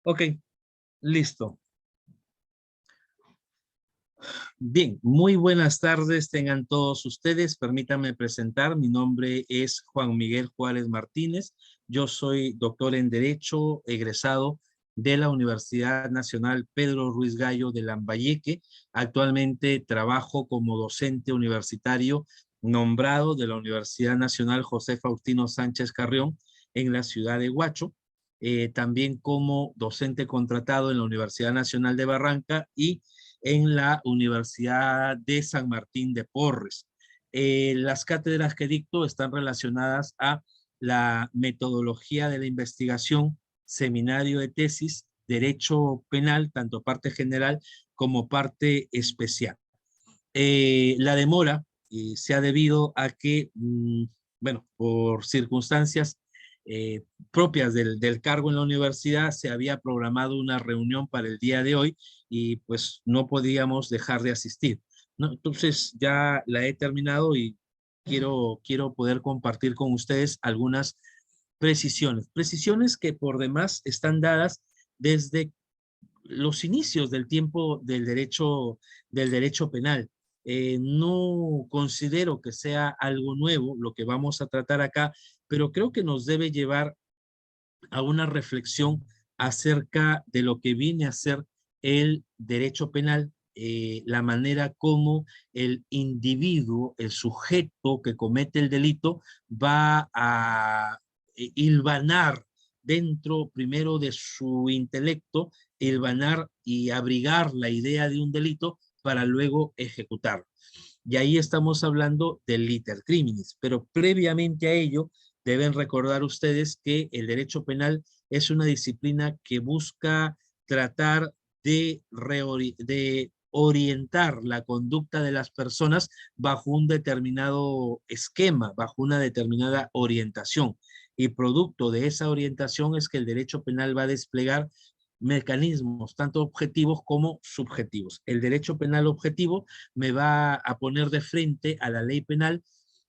Ok, listo. Bien, muy buenas tardes tengan todos ustedes. Permítanme presentar. Mi nombre es Juan Miguel Juárez Martínez. Yo soy doctor en Derecho, egresado de la Universidad Nacional Pedro Ruiz Gallo de Lambayeque. Actualmente trabajo como docente universitario nombrado de la Universidad Nacional José Faustino Sánchez Carrión en la ciudad de Huacho. También como docente contratado en la Universidad Nacional de Barranca y en la Universidad de San Martín de Porres. Las cátedras que dicto están relacionadas a la metodología de la investigación, seminario de tesis, derecho penal, tanto parte general como parte especial. La demora se ha debido a que, bueno, por circunstancias eh, propias del cargo en la universidad, se había programado una reunión para el día de hoy y pues no podíamos dejar de asistir, ¿no? Entonces ya la he terminado y quiero poder compartir con ustedes algunas precisiones que por demás están dadas desde los inicios del tiempo del derecho penal. No considero que sea algo nuevo lo que vamos a tratar acá, pero creo que nos debe llevar a una reflexión acerca de lo que viene a ser el derecho penal, la manera como el individuo, el sujeto que comete el delito, va a hilvanar dentro primero de su intelecto, hilvanar y abrigar la idea de un delito para luego ejecutarlo. Y ahí estamos hablando del liter criminis, pero previamente a ello deben recordar ustedes que el derecho penal es una disciplina que busca tratar de orientar la conducta de las personas bajo un determinado esquema, bajo una determinada orientación. Y producto de esa orientación es que el derecho penal va a desplegar mecanismos tanto objetivos como subjetivos. El derecho penal objetivo me va a poner de frente a la ley penal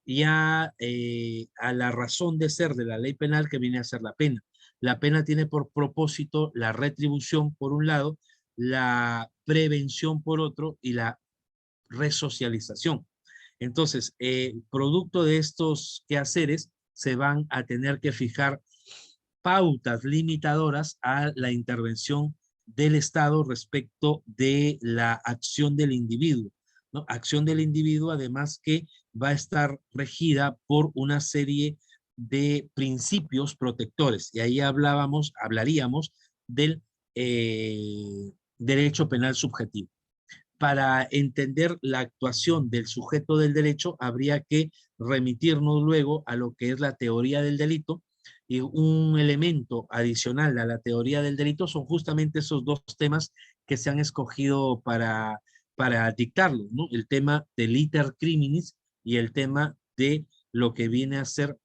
y a la razón de ser de la ley penal que viene a ser la pena. La pena tiene por propósito la retribución por un lado, la prevención por otro y la resocialización. Entonces, producto de estos quehaceres, se van a tener que fijar pautas limitadoras a la intervención del Estado respecto de la acción del individuo, ¿no? Acción del individuo, además que va a estar regida por una serie de principios protectores. Y ahí hablaríamos del derecho penal subjetivo. Para entender la actuación del sujeto del derecho, habría que remitirnos luego a lo que es la teoría del delito, y un elemento adicional a la teoría del delito son justamente esos dos temas que se han escogido para dictarlo, ¿no? El tema del iter criminis y el tema de lo que viene a ser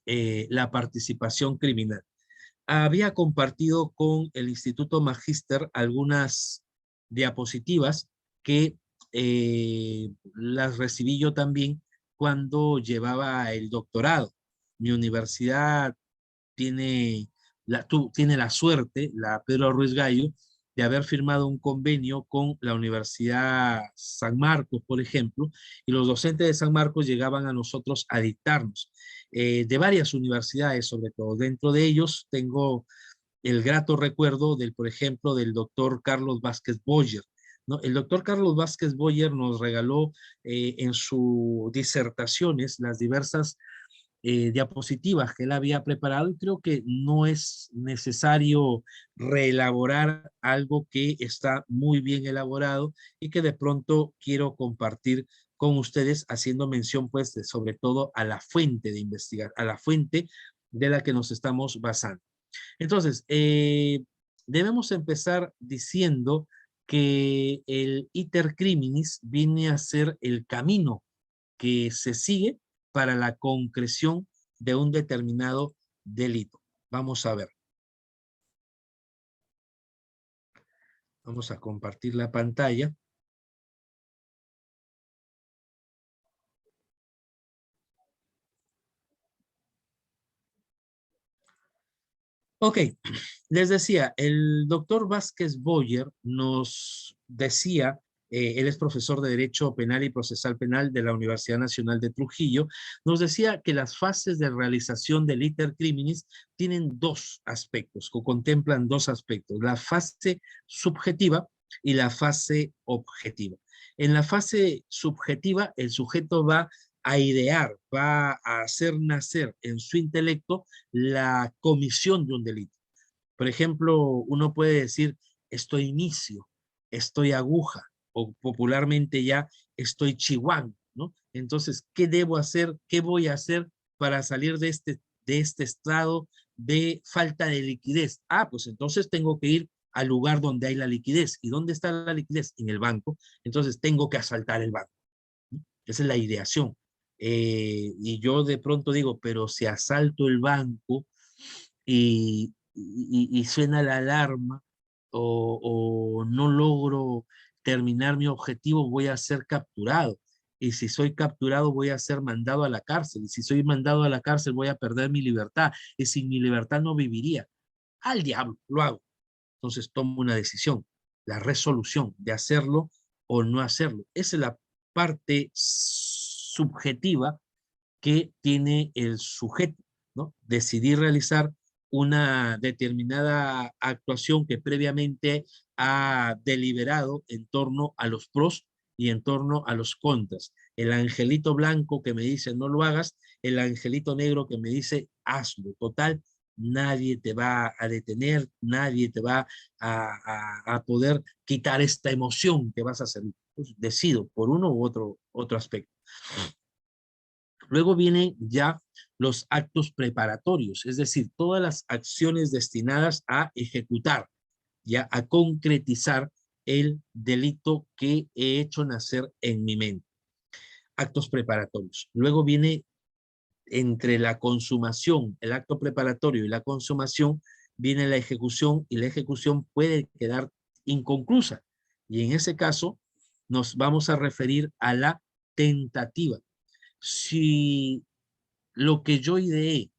la participación criminal. Había compartido con el Instituto Magíster algunas diapositivas que las recibí yo también cuando llevaba el doctorado. Mi universidad tiene la suerte, la Pedro Ruiz Gallo, de haber firmado un convenio con la Universidad San Marcos, por ejemplo, y los docentes de San Marcos llegaban a nosotros a dictarnos, de varias universidades, sobre todo. Dentro de ellos tengo el grato recuerdo del, por ejemplo, del doctor Carlos Vázquez Boyer, ¿no? El doctor Carlos Vázquez Boyer nos regaló en sus disertaciones las diversas diapositivas que él había preparado, y creo que no es necesario reelaborar algo que está muy bien elaborado y que de pronto quiero compartir con ustedes, haciendo mención pues sobre todo a la fuente de investigar, a la fuente de la que nos estamos basando. Entonces, debemos empezar diciendo que el iter criminis viene a ser el camino que se sigue para la concreción de un determinado delito. Vamos a ver. Vamos a compartir la pantalla. Ok, les decía, el doctor Vázquez Boyer nos decía, él es profesor de Derecho Penal y Procesal Penal de la Universidad Nacional de Trujillo, nos decía que las fases de realización del iter criminis tienen dos aspectos, o contemplan dos aspectos, la fase subjetiva y la fase objetiva. En la fase subjetiva, el sujeto va a idear, va a hacer nacer en su intelecto la comisión de un delito. Por ejemplo, uno puede decir, estoy inicio, estoy aguja, o popularmente ya estoy chihuahua, ¿no? Entonces, ¿qué debo hacer? ¿Qué voy a hacer para salir de este estado de falta de liquidez? Ah, pues entonces tengo que ir al lugar donde hay la liquidez. ¿Y dónde está la liquidez? En el banco. Entonces tengo que asaltar el banco, ¿no? Esa es la ideación. Y yo de pronto digo, pero si asalto el banco y suena la alarma o no logro terminar mi objetivo, voy a ser capturado. Y si soy capturado, voy a ser mandado a la cárcel. Y si soy mandado a la cárcel, voy a perder mi libertad. Y sin mi libertad no viviría. Al diablo, lo hago. Entonces tomo una decisión, la resolución de hacerlo o no hacerlo. Esa es la parte subjetiva que tiene el sujeto, ¿no? Decidir realizar una determinada actuación que previamente ha deliberado en torno a los pros y en torno a los contras. El angelito blanco que me dice no lo hagas, el angelito negro que me dice hazlo. Total, nadie te va a detener, nadie te va a poder quitar esta emoción que vas a hacer. Pues decido por uno u otro aspecto. Luego vienen ya los actos preparatorios, es decir, todas las acciones destinadas a ejecutar, ya a concretizar el delito que he hecho nacer en mi mente. Actos preparatorios. Luego viene entre la consumación, el acto preparatorio y la consumación, viene la ejecución y la ejecución puede quedar inconclusa. Y en ese caso nos vamos a referir a la tentativa. Si lo que yo ideé,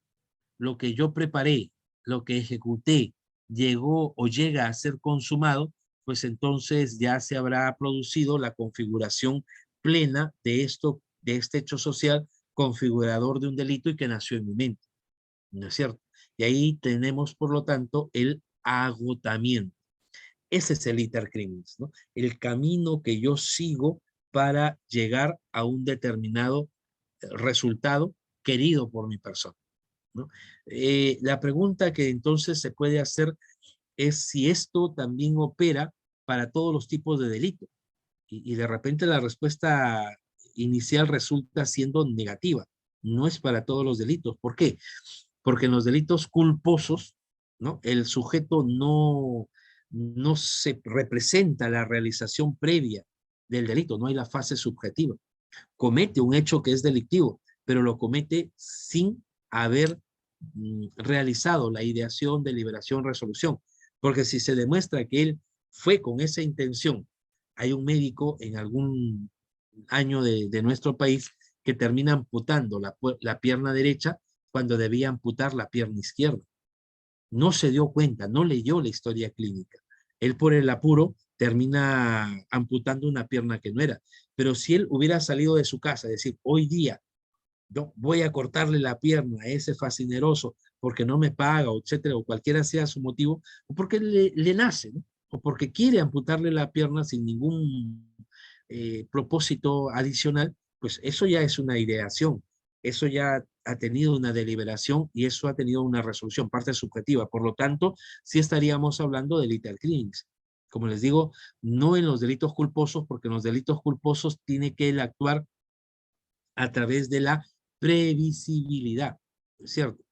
lo que yo preparé, lo que ejecuté, llegó o llega a ser consumado, pues entonces ya se habrá producido la configuración plena de esto, de este hecho social configurador de un delito y que nació en mi mente, ¿no es cierto? Y ahí tenemos, por lo tanto, el agotamiento. Ese es el iter criminis, ¿no? El camino que yo sigo para llegar a un determinado resultado querido por mi persona, ¿no? La pregunta que entonces se puede hacer es si esto también opera para todos los tipos de delito. Y de repente la respuesta inicial resulta siendo negativa. No es para todos los delitos. ¿Por qué? Porque en los delitos culposos, ¿no? El sujeto no se representa la realización previa del delito, no hay la fase subjetiva. Comete un hecho que es delictivo, pero lo comete sin haber realizado la ideación, deliberación, resolución. Porque si se demuestra que él fue con esa intención, hay un médico en algún año de nuestro país que termina amputando la pierna derecha cuando debía amputar la pierna izquierda. No se dio cuenta, no leyó la historia clínica. Él por el apuro termina amputando una pierna que no era. Pero si él hubiera salido de su casa, es decir, hoy día yo voy a cortarle la pierna a ese fascineroso porque no me paga, etcétera, o cualquiera sea su motivo, o porque le nace, ¿no? O porque quiere amputarle la pierna sin ningún propósito adicional, pues eso ya es una ideación, eso ya ha tenido una deliberación y eso ha tenido una resolución, parte subjetiva. Por lo tanto, sí estaríamos hablando de iter criminis. Como les digo, no en los delitos culposos, porque en los delitos culposos tiene que él actuar a través de la previsibilidad, ¿cierto?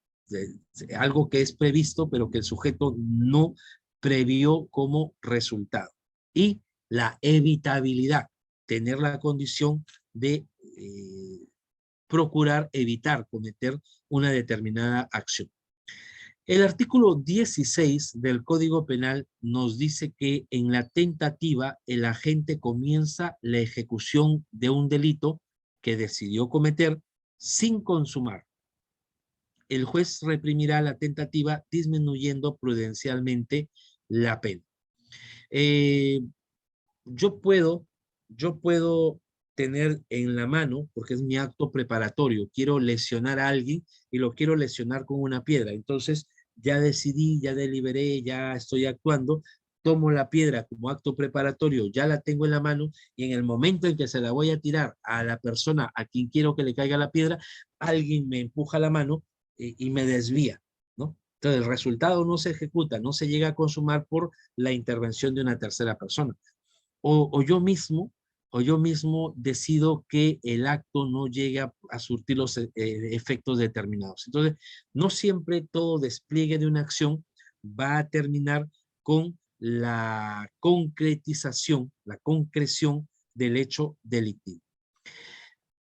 Algo que es previsto, pero que el sujeto no previó como resultado. Y la evitabilidad, tener la condición de procurar evitar cometer una determinada acción. El artículo 16 del Código Penal nos dice que en la tentativa el agente comienza la ejecución de un delito que decidió cometer sin consumar. el juez reprimirá la tentativa disminuyendo prudencialmente la pena. Eh, yo puedo, yo puedo tener en la mano, porque es mi acto preparatorio, quiero lesionar a alguien y lo quiero lesionar con una piedra. Entonces, ya decidí, ya deliberé, ya estoy actuando, tomo la piedra como acto preparatorio, ya la tengo en la mano y en el momento en que se la voy a tirar a la persona a quien quiero que le caiga la piedra, alguien me empuja la mano y me desvía, ¿no? Entonces, el resultado no se ejecuta, no se llega a consumar por la intervención de una tercera persona. O yo mismo decido que el acto no llegue a surtir los efectos determinados. Entonces, no siempre todo despliegue de una acción va a terminar con la concretización, la concreción del hecho delictivo.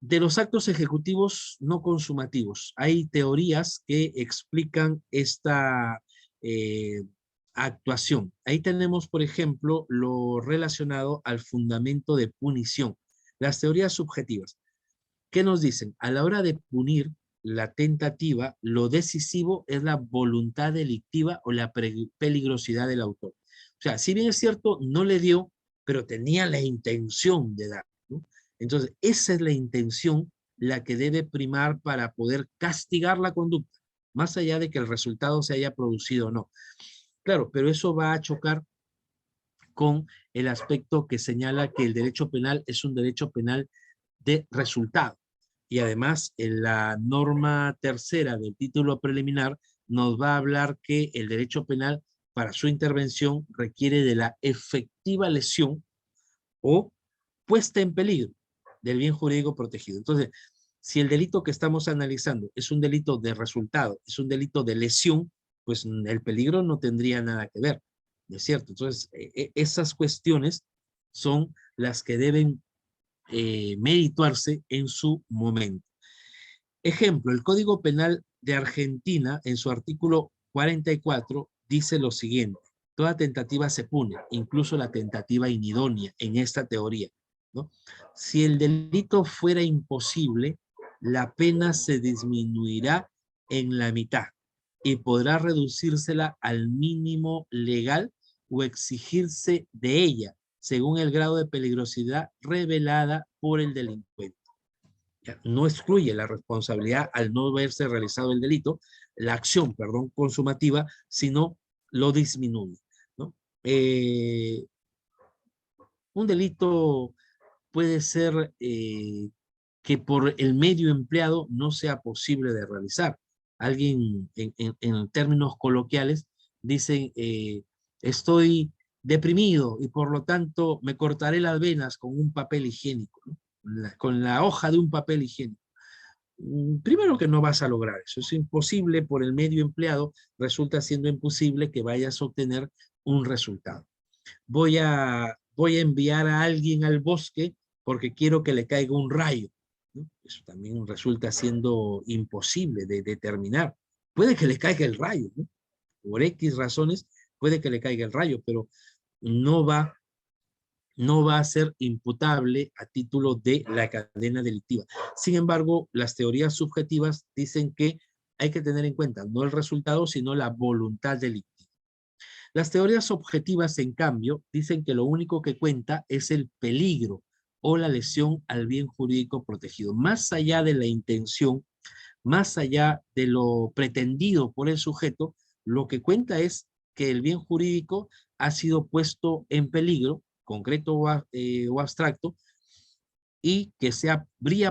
De los actos ejecutivos no consumativos, hay teorías que explican esta eh, actuación. Ahí tenemos, por ejemplo, lo relacionado al fundamento de punición. Las teorías subjetivas. ¿Qué nos dicen? A la hora de punir la tentativa, lo decisivo es la voluntad delictiva o la peligrosidad del autor. O sea, si bien es cierto, no le dio, pero tenía la intención de dar, ¿no? Entonces, esa es la intención la que debe primar para poder castigar la conducta, más allá de que el resultado se haya producido o no. Claro, pero eso va a chocar con el aspecto que señala que el derecho penal es un derecho penal de resultado. Y además, en la norma tercera del título preliminar nos va a hablar que el derecho penal para su intervención requiere de la efectiva lesión o puesta en peligro del bien jurídico protegido. Entonces, si el delito que estamos analizando es un delito de resultado, es un delito de lesión, pues el peligro no tendría nada que ver, ¿no es cierto? Entonces, esas cuestiones son las que deben medituarse en su momento. Ejemplo, el Código Penal de Argentina, en su artículo 44, dice lo siguiente: toda tentativa se pune, incluso la tentativa inidónea, en esta teoría, ¿no? Si el delito fuera imposible, la pena se disminuirá en la mitad y podrá reducírsela al mínimo legal o exigirse de ella, según el grado de peligrosidad revelada por el delincuente. No excluye la responsabilidad al no haberse realizado el delito, la acción, perdón, consumativa, sino lo disminuye, ¿no? Un delito puede ser que por el medio empleado no sea posible de realizar. Alguien, en términos coloquiales, dice, estoy deprimido y por lo tanto me cortaré las venas con un papel higiénico, ¿no? Con la hoja de un papel higiénico. Primero que no vas a lograr eso, es imposible por el medio empleado, resulta siendo imposible que vayas a obtener un resultado. Voy a enviar a alguien al bosque porque quiero que le caiga un rayo, ¿no? Eso también resulta siendo imposible de determinar. Puede que le caiga el rayo, ¿no? Por X razones puede que le caiga el rayo, pero no va no va a ser imputable a título de la cadena delictiva. Sin embargo, las teorías subjetivas dicen que hay que tener en cuenta no el resultado, sino la voluntad delictiva. Las teorías objetivas, en cambio, dicen que lo único que cuenta es el peligro o la lesión al bien jurídico protegido. Más allá de la intención, más allá de lo pretendido por el sujeto, lo que cuenta es que el bien jurídico ha sido puesto en peligro, concreto o abstracto, y que se ha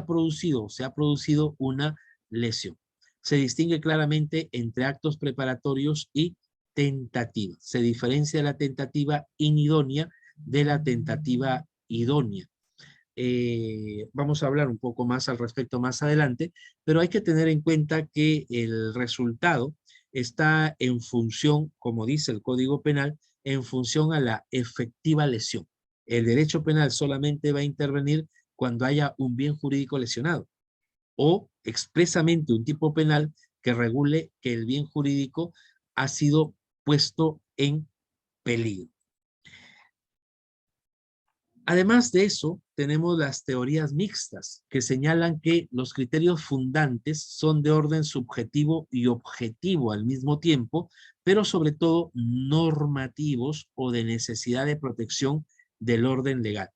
producido una lesión. Se distingue claramente entre actos preparatorios y tentativa. Se diferencia la tentativa inidónea de la tentativa idónea. Vamos a hablar un poco más al respecto más adelante, pero hay que tener en cuenta que el resultado está en función, como dice el Código Penal, en función a la efectiva lesión. El derecho penal solamente va a intervenir cuando haya un bien jurídico lesionado o expresamente un tipo penal que regule que el bien jurídico ha sido puesto en peligro. Además de eso, tenemos las teorías mixtas que señalan que los criterios fundantes son de orden subjetivo y objetivo al mismo tiempo, pero sobre todo normativos o de necesidad de protección del orden legal.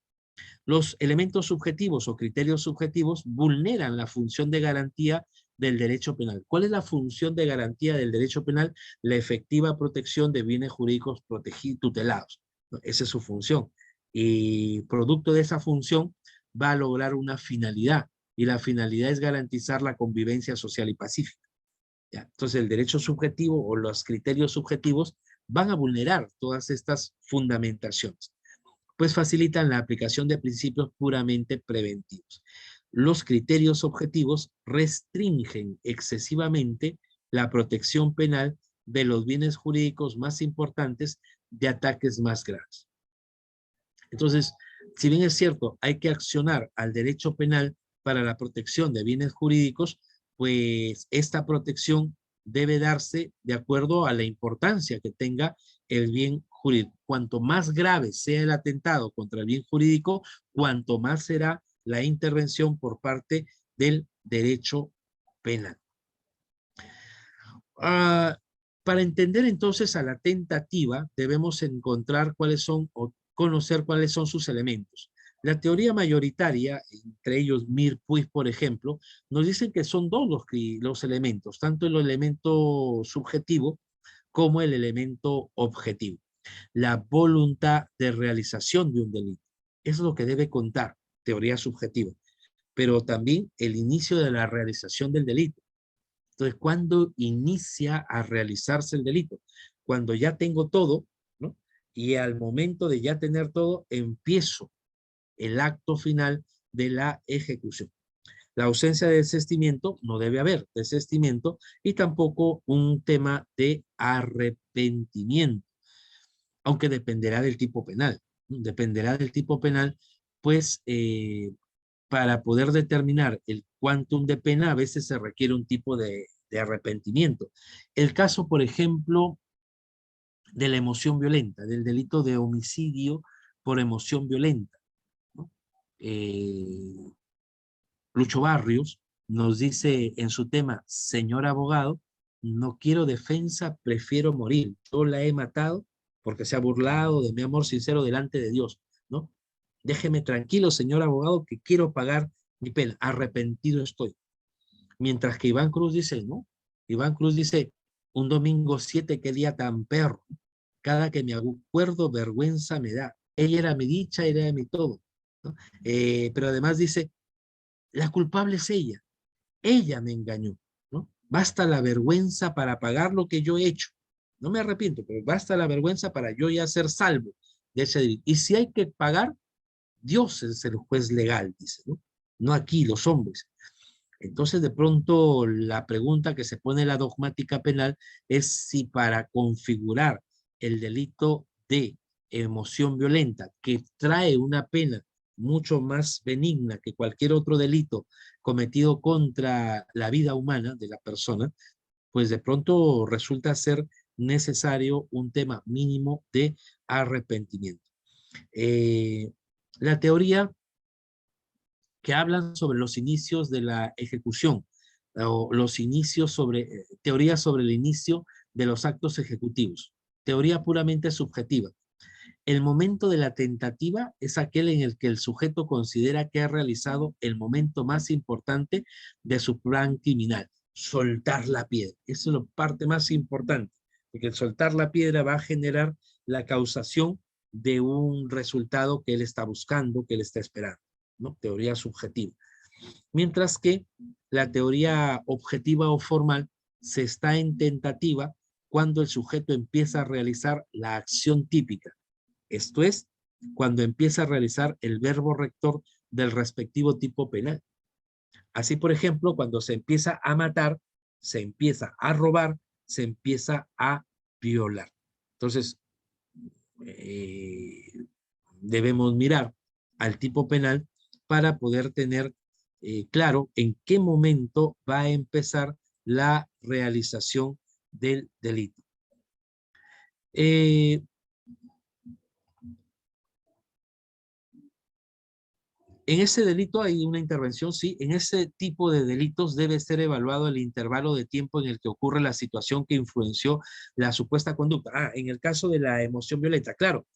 Los elementos subjetivos o criterios subjetivos vulneran la función de garantía del derecho penal. ¿Cuál es la función de garantía del derecho penal? La efectiva protección de bienes jurídicos protegidos, tutelados. Esa es su función. Y producto de esa función va a lograr una finalidad, y la finalidad es garantizar la convivencia social y pacífica. ¿Ya? Entonces, el derecho subjetivo o los criterios subjetivos van a vulnerar todas estas fundamentaciones, pues facilitan la aplicación de principios puramente preventivos. Los criterios objetivos restringen excesivamente la protección penal de los bienes jurídicos más importantes de ataques más graves. Entonces, si bien es cierto, hay que accionar al derecho penal para la protección de bienes jurídicos, pues esta protección debe darse de acuerdo a la importancia que tenga el bien jurídico. Cuanto más grave sea el atentado contra el bien jurídico, cuanto más será la intervención por parte del derecho penal. Ah, para entender entonces a la tentativa, debemos encontrar cuáles son o conocer cuáles son sus elementos. La teoría mayoritaria, entre ellos Mir Puig, por ejemplo, nos dicen que son dos los elementos, tanto el elemento subjetivo como el elemento objetivo. La voluntad de realización de un delito. Eso es lo que debe contar, teoría subjetiva, pero también el inicio de la realización del delito. Entonces, ¿cuándo inicia a realizarse el delito? Cuando ya tengo todo, ¿no? Y al momento de ya tener todo, empiezo el acto final de la ejecución. La ausencia de desistimiento, no debe haber desistimiento, y tampoco un tema de arrepentimiento, aunque dependerá del tipo penal. Dependerá del tipo penal, pues para poder determinar el quantum de pena, a veces se requiere un tipo de arrepentimiento. El caso, por ejemplo, de la emoción violenta, del delito de homicidio por emoción violenta, ¿no? Lucho Barrios nos dice en su tema, señor abogado, no quiero defensa, prefiero morir. Yo la he matado porque se ha burlado de mi amor sincero delante de Dios, ¿no? Déjeme tranquilo, señor abogado, que quiero pagar mi pena. Arrepentido estoy. Mientras que Iván Cruz dice, ¿no? Iván Cruz dice, un domingo 7, qué día tan perro. Cada que me acuerdo, vergüenza me da. Ella era mi dicha, era mi todo, ¿no? Pero además dice, la culpable es ella. Ella me engañó, ¿no? Basta la vergüenza para pagar lo que yo he hecho. No me arrepiento, pero basta la vergüenza para yo ya ser salvo de ese delito. Y si hay que pagar, Dios es el juez legal, dice, ¿no? No aquí los hombres. Entonces, de pronto, la pregunta que se pone en la dogmática penal es si para configurar el delito de emoción violenta, que trae una pena mucho más benigna que cualquier otro delito cometido contra la vida humana de la persona, pues de pronto resulta ser necesario un tema mínimo de arrepentimiento. Eh, la teoría que hablan sobre los inicios de la ejecución, o los inicios sobre, teorías sobre el inicio de los actos ejecutivos, teoría puramente subjetiva. El momento de la tentativa es aquel en el que el sujeto considera que ha realizado el momento más importante de su plan criminal, soltar la piedra. Esa es la parte más importante, porque el soltar la piedra va a generar la causación de un resultado que él está buscando, que él está esperando, ¿no? Teoría subjetiva. Mientras que la teoría objetiva o formal se está en tentativa cuando el sujeto empieza a realizar la acción típica. Esto es, cuando empieza a realizar el verbo rector del respectivo tipo penal. Así, por ejemplo, cuando se empieza a matar, se empieza a robar, se empieza a violar. Entonces, eh, debemos mirar al tipo penal para poder tener claro en qué momento va a empezar la realización del delito. Eh, En ese delito hay una intervención, sí. En ese tipo de delitos debe ser evaluado el intervalo de tiempo en el que ocurre la situación que influenció la supuesta conducta. En el caso de la emoción violenta, claro.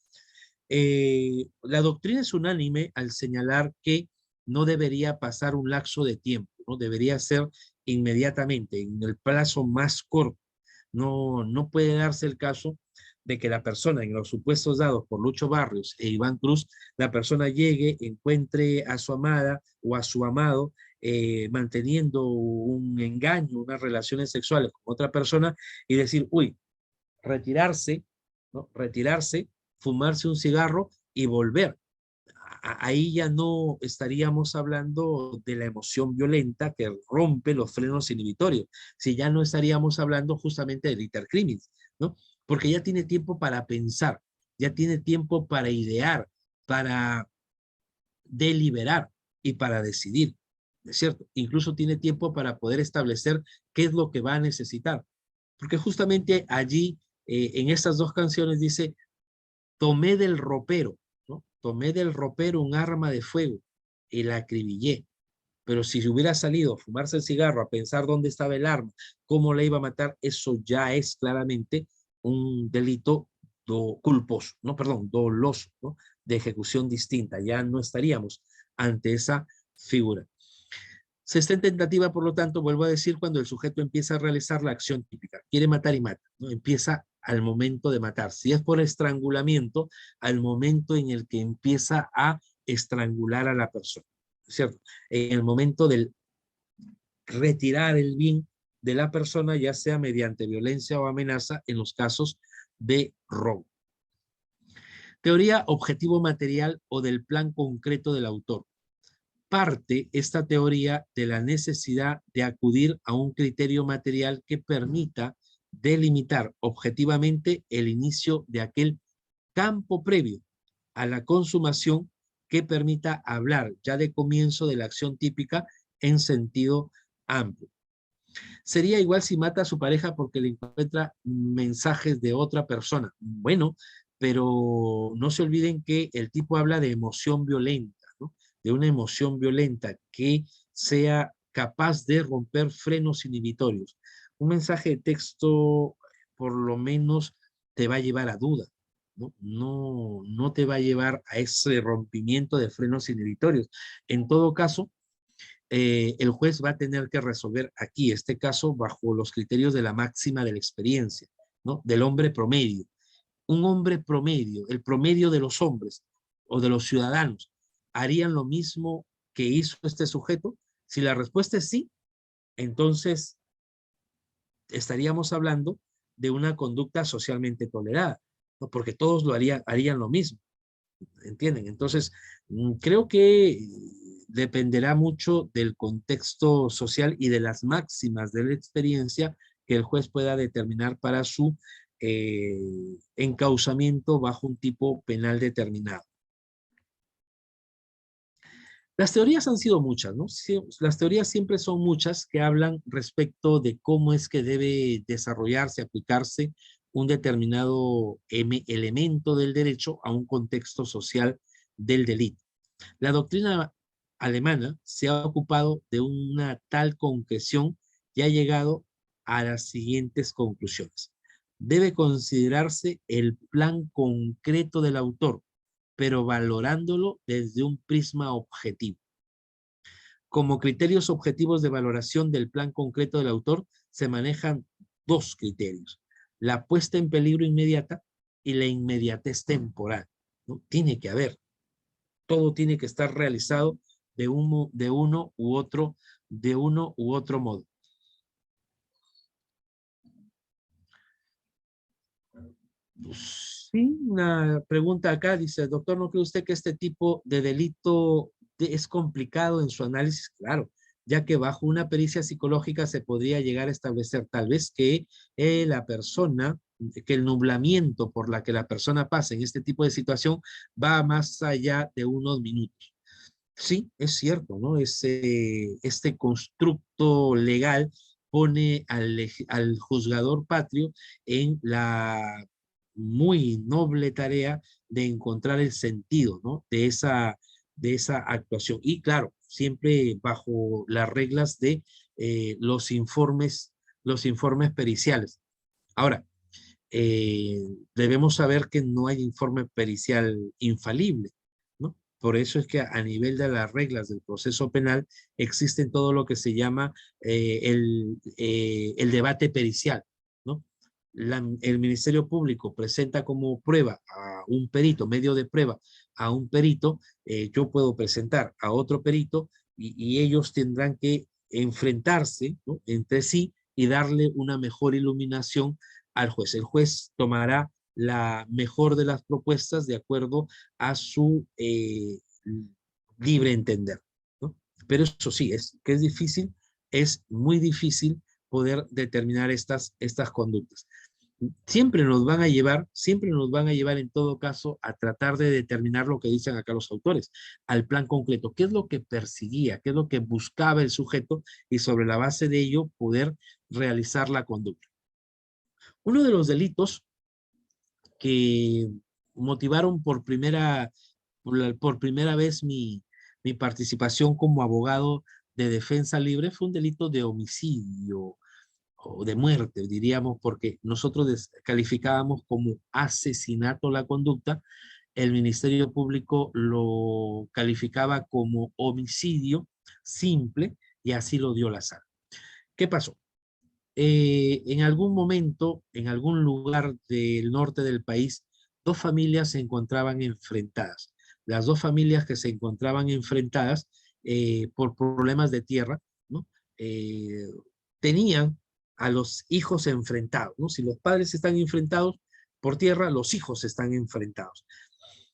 La doctrina es unánime al señalar que no debería pasar un lapso de tiempo, ¿no? Debería ser inmediatamente, en el plazo más corto. No puede darse el caso de que la persona, en los supuestos dados por Lucho Barrios e Iván Cruz, la persona llegue, encuentre a su amada o a su amado manteniendo un engaño, unas relaciones sexuales con otra persona y decir, uy, retirarse, ¿no? Retirarse, fumarse un cigarro y volver. Ahí ya no estaríamos hablando de la emoción violenta que rompe los frenos inhibitorios, si ya no estaríamos hablando justamente del intercrimis, ¿no? Porque ya tiene tiempo para pensar, ya tiene tiempo para idear, para deliberar y para decidir, ¿es cierto? Incluso tiene tiempo para poder establecer qué es lo que va a necesitar, porque justamente allí, en estas dos canciones dice, tomé del ropero, ¿no? Tomé del ropero un arma de fuego y la acribillé. Pero si hubiera salido a fumarse el cigarro, a pensar dónde estaba el arma, cómo la iba a matar, eso ya es claramente un delito culposo, no, perdón, doloso, ¿no? De ejecución distinta. Ya no estaríamos ante esa figura. Se está en tentativa, por lo tanto, vuelvo a decir, cuando el sujeto empieza a realizar la acción típica, quiere matar y mata, ¿no? Empieza al momento de matar. Si es por estrangulamiento, al momento en el que empieza a estrangular a la persona, ¿cierto? En el momento del retirar el bien de la persona, ya sea mediante violencia o amenaza, en los casos de robo. Teoría objetivo material o del plan concreto del autor. Parte esta teoría de la necesidad de acudir a un criterio material que permita delimitar objetivamente el inicio de aquel campo previo a la consumación que permita hablar ya de comienzo de la acción típica en sentido amplio. Sería igual si mata a su pareja porque le encuentra mensajes de otra persona. Bueno, pero no se olviden que el tipo habla de emoción violenta, ¿no? De una emoción violenta que sea capaz de romper frenos inhibitorios. Un mensaje de texto por lo menos te va a llevar a duda, ¿no? No te va a llevar a ese rompimiento de frenos inhibitorios. En todo caso, el juez va a tener que resolver aquí, este caso, bajo los criterios de la máxima de la experiencia, ¿no? Del hombre promedio. Un hombre promedio, el promedio de los hombres o de los ciudadanos, ¿harían lo mismo que hizo este sujeto? Si la respuesta es sí, entonces estaríamos hablando de una conducta socialmente tolerada, ¿no? Porque todos harían lo mismo. ¿Entienden? Entonces, creo que dependerá mucho del contexto social y de las máximas de la experiencia que el juez pueda determinar para su eh, encauzamiento bajo un tipo penal determinado. Las teorías han sido muchas, ¿no? Sí, las teorías siempre son muchas que hablan respecto de cómo es que debe desarrollarse, aplicarse un determinado elemento del derecho a un contexto social del delito. La doctrina alemana se ha ocupado de una tal concreción y ha llegado a las siguientes conclusiones. Debe considerarse el plan concreto del autor, pero valorándolo desde un prisma objetivo. Como criterios objetivos de valoración del plan concreto del autor se manejan dos criterios: la puesta en peligro inmediata y la inmediatez temporal, ¿no? Tiene que haber. Todo tiene que estar realizado de uno u otro modo. Sí, una pregunta acá, dice, doctor, ¿no cree usted que este tipo de delito es complicado en su análisis? Claro, ya que bajo una pericia psicológica se podría llegar a establecer tal vez que la persona, que el nublamiento por la que la persona pasa en este tipo de situación va más allá de unos minutos. Sí, es cierto, ¿no? Este constructo legal pone al juzgador patrio en la muy noble tarea de encontrar el sentido, ¿no? De esa esa actuación. Y claro, siempre bajo las reglas de los informes periciales. Ahora, debemos saber que no hay informe pericial infalible, ¿no? Por eso es que a nivel de las reglas del proceso penal existen todo lo que se llama el debate pericial, ¿no? El Ministerio Público presenta como prueba a un perito, medio de prueba a un perito, yo puedo presentar a otro perito y ellos tendrán que enfrentarse, ¿no?, entre sí y darle una mejor iluminación al juez. El juez tomará la mejor de las propuestas de acuerdo a su libre entender, ¿no? Pero eso sí, es difícil, es muy difícil poder determinar estas conductas. Siempre nos van a llevar en todo caso a tratar de determinar lo que dicen acá los autores, al plan concreto, qué es lo que perseguía, qué es lo que buscaba el sujeto y sobre la base de ello poder realizar la conducta. Uno de los delitos que motivaron por primera vez mi participación como abogado de defensa libre fue un delito de homicidio o de muerte, diríamos, porque nosotros calificábamos como asesinato la conducta, el Ministerio Público lo calificaba como homicidio simple y así lo dio la sala. ¿Qué pasó? En algún momento, en algún lugar del norte del país, dos familias se encontraban enfrentadas. Las dos familias que se encontraban enfrentadas por problemas de tierra, ¿no? Eh, tenían a los hijos enfrentados, ¿no? Si los padres están enfrentados por tierra, los hijos están enfrentados.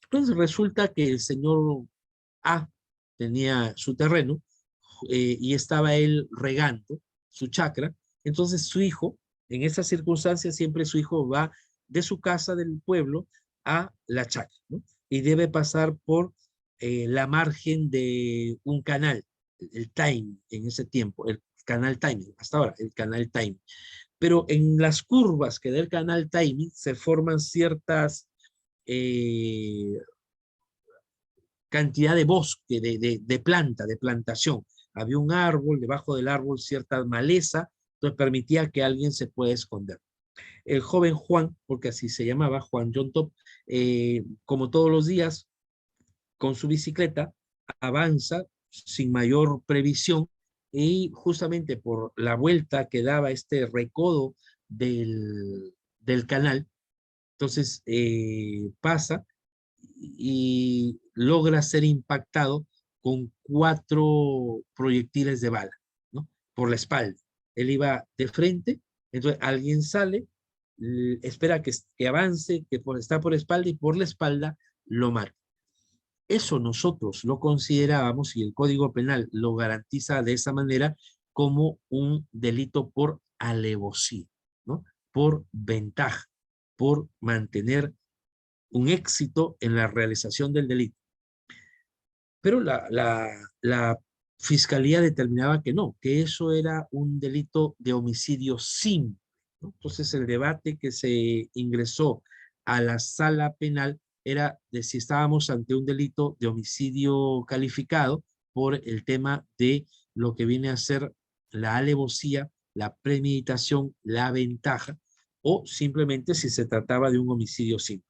Entonces resulta que el señor A tenía su terreno y estaba él regando su chacra. Entonces su hijo, en esas circunstancias, siempre su hijo va de su casa del pueblo a la chacra, ¿no? Y debe pasar por la margen de un canal, el Time, en ese tiempo, el canal Time, hasta ahora, el canal Time. Pero en las curvas que da el canal Time se forman ciertas eh, cantidad de bosque, de planta, de plantación. Había un árbol, debajo del árbol cierta maleza, entonces permitía que alguien se pueda esconder. El joven Juan, porque así se llamaba, Juan John Top, como todos los días, con su bicicleta, avanza sin mayor previsión y justamente por la vuelta que daba este recodo del canal, entonces pasa y logra ser impactado con 4 proyectiles de bala, ¿no? Por la espalda. Él iba de frente, entonces alguien sale, espera que avance, está por espalda y por la espalda lo mata. Eso nosotros lo considerábamos, y el Código Penal lo garantiza de esa manera, como un delito por alevosía, ¿no? Por ventaja, por mantener un éxito en la realización del delito. Pero la fiscalía determinaba que no, que eso era un delito de homicidio simple, ¿no? Entonces el debate que se ingresó a la sala penal era de si estábamos ante un delito de homicidio calificado por el tema de lo que viene a ser la alevosía, la premeditación, la ventaja, o simplemente si se trataba de un homicidio simple.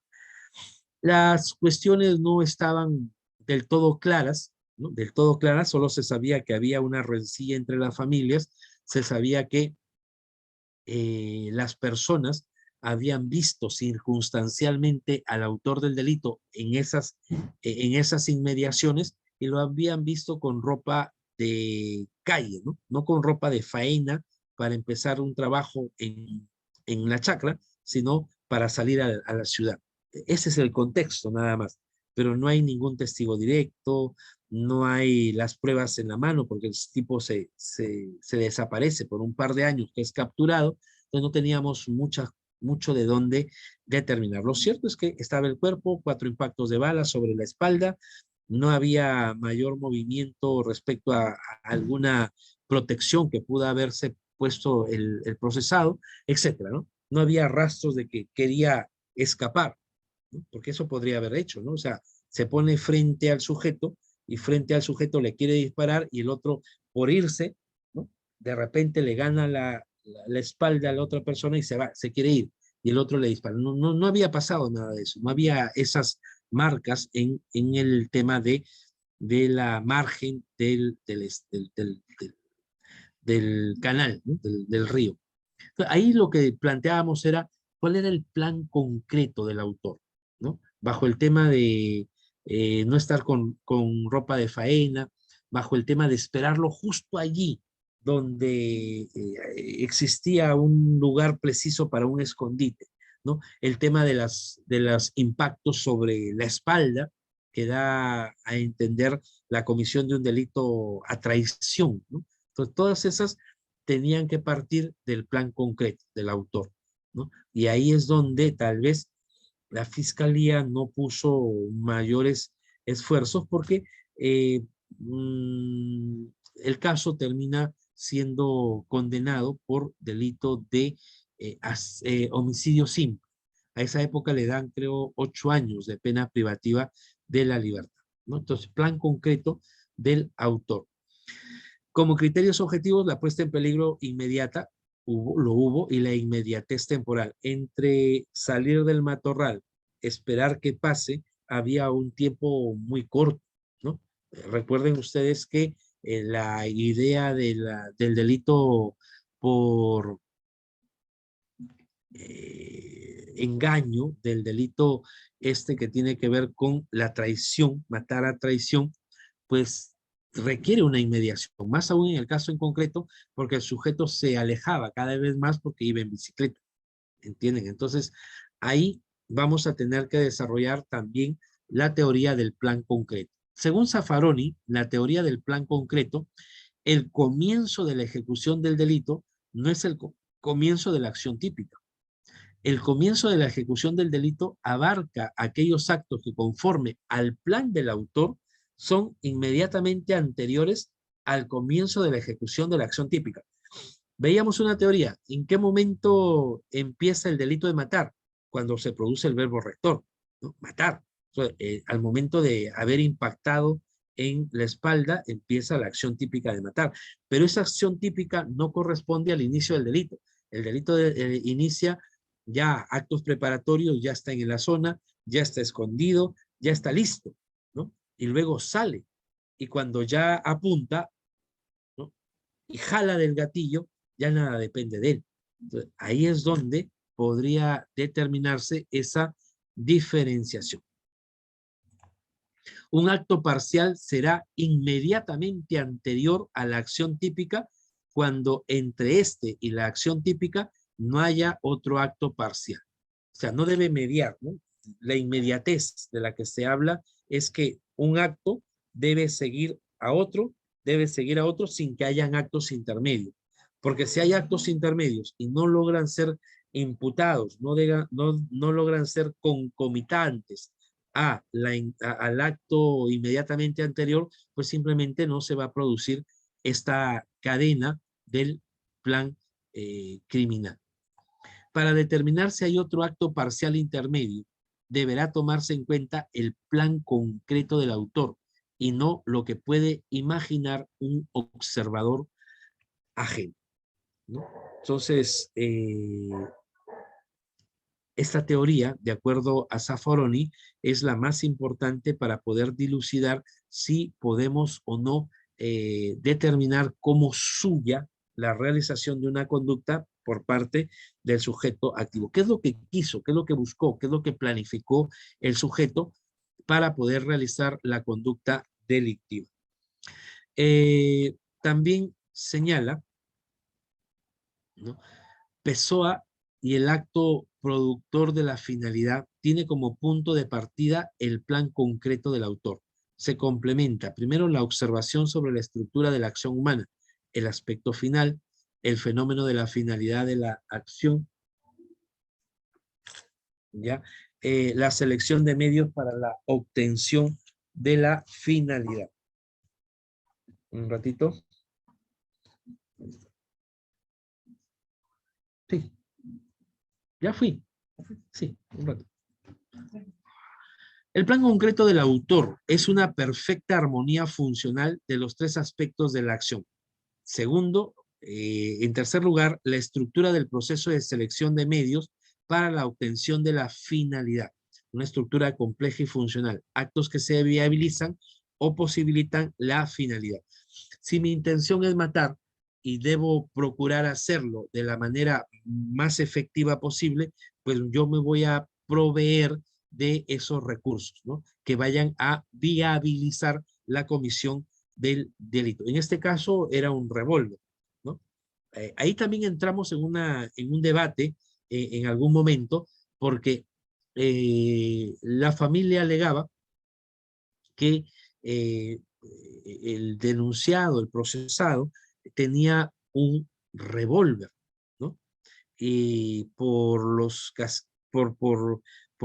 Las cuestiones no estaban del todo claras, ¿no? Del todo claras, solo se sabía que había una rencilla entre las familias, se sabía que las personas habían visto circunstancialmente al autor del delito en esas inmediaciones y lo habían visto con ropa de calle, ¿no? No con ropa de faena para empezar un trabajo en la chacra, sino para salir a la ciudad. Ese es el contexto nada más, pero no hay ningún testigo directo, no hay las pruebas en la mano porque el tipo se desaparece por un par de años que es capturado, entonces no teníamos mucho de dónde determinar. Lo cierto es que estaba el cuerpo, 4 impactos de bala sobre la espalda, no había mayor movimiento respecto a alguna protección que pudo haberse puesto el procesado, etcétera, ¿no? No había rastros de que quería escapar, ¿no? Porque eso podría haber hecho, ¿no? O sea, se pone frente al sujeto y frente al sujeto le quiere disparar y el otro por irse, ¿no? De repente le gana la espalda a la otra persona y se va, se quiere ir y el otro le dispara. No había pasado nada de eso, no había esas marcas en el tema de la margen del canal, ¿no? Del río. Entonces, ahí lo que planteábamos era cuál era el plan concreto del autor, ¿no? Bajo el tema de no estar con ropa de faena, bajo el tema de esperarlo justo allí donde existía un lugar preciso para un escondite, ¿no? El tema de los impactos sobre la espalda que da a entender la comisión de un delito a traición, ¿no? Entonces, todas esas tenían que partir del plan concreto del autor, ¿no? Y ahí es donde tal vez la fiscalía no puso mayores esfuerzos porque eh, mm, el caso termina siendo condenado por delito de homicidio simple. A esa época le dan, creo, 8 años de pena privativa de la libertad, ¿no? Entonces, plan concreto del autor. Como criterios objetivos, la puesta en peligro inmediata, lo hubo, y la inmediatez temporal. Entre salir del matorral, esperar que pase, había un tiempo muy corto, ¿no? Recuerden ustedes que la idea del delito por engaño, del delito que tiene que ver con la traición, matar a traición, pues requiere una inmediación, más aún en el caso en concreto, porque el sujeto se alejaba cada vez más porque iba en bicicleta, ¿entienden? Entonces, ahí vamos a tener que desarrollar también la teoría del plan concreto. Según Zaffaroni, la teoría del plan concreto, el comienzo de la ejecución del delito no es el comienzo de la acción típica. El comienzo de la ejecución del delito abarca aquellos actos que conforme al plan del autor son inmediatamente anteriores al comienzo de la ejecución de la acción típica. Veíamos una teoría. ¿En qué momento empieza el delito de matar? Cuando se produce el verbo rector, ¿no? Matar. O sea, al momento de haber impactado en la espalda, empieza la acción típica de matar. Pero esa acción típica no corresponde al inicio del delito. El delito inicia ya actos preparatorios, ya está en la zona, ya está escondido, ya está listo, ¿no? Y luego sale. Y cuando ya apunta, ¿no? Y jala del gatillo, ya nada depende de él. Entonces, ahí es donde podría determinarse esa diferenciación. Un acto parcial será inmediatamente anterior a la acción típica cuando entre este y la acción típica no haya otro acto parcial. O sea, no debe mediar, ¿no? La inmediatez de la que se habla es que un acto debe seguir a otro sin que hayan actos intermedios. Porque si hay actos intermedios y no logran ser imputados, no logran ser concomitantes al acto inmediatamente anterior, pues simplemente no se va a producir esta cadena del plan criminal. Para determinar si hay otro acto parcial intermedio, deberá tomarse en cuenta el plan concreto del autor y no lo que puede imaginar un observador ajeno, ¿no? Entonces, esta teoría, de acuerdo a Zaffaroni, es la más importante para poder dilucidar si podemos o no determinar como suya la realización de una conducta por parte del sujeto activo. ¿Qué es lo que quiso? ¿Qué es lo que buscó? ¿Qué es lo que planificó el sujeto para poder realizar la conducta delictiva? También señala, ¿no? Pessoa y el acto productor de la finalidad tiene como punto de partida el plan concreto del autor. Se complementa primero la observación sobre la estructura de la acción humana, el aspecto final, el fenómeno de la finalidad de la acción, ¿ya? La selección de medios para la obtención de la finalidad. Un ratito. Sí, ya fui. Sí, un rato. El plan concreto del autor es una perfecta armonía funcional de los tres aspectos de la acción. Segundo, en tercer lugar, la estructura del proceso de selección de medios para la obtención de la finalidad. Una estructura compleja y funcional. Actos que se viabilizan o posibilitan la finalidad. Si mi intención es matar y debo procurar hacerlo de la manera más efectiva posible, pues yo me voy a proveer de esos recursos, ¿no? Que vayan a viabilizar la comisión del delito. En este caso era un revólver, ¿no? Ahí también entramos en un debate en algún momento, porque la familia alegaba que el denunciado, el procesado, tenía un revólver, ¿no? Y por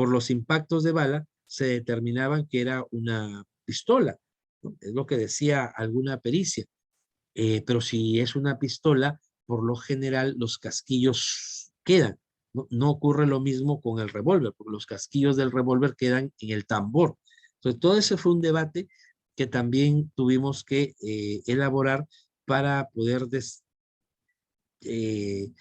los impactos de bala se determinaban que era una pistola, ¿no? Es lo que decía alguna pericia. Pero si es una pistola, por lo general los casquillos quedan. No, no ocurre lo mismo con el revólver, porque los casquillos del revólver quedan en el tambor. Entonces, todo ese fue un debate que también tuvimos que elaborar para poder eh,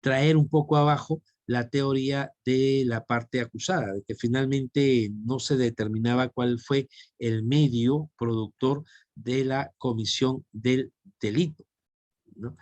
traer un poco abajo la teoría de la parte acusada, de que finalmente no se determinaba cuál fue el medio productor de la comisión del delito, ¿no?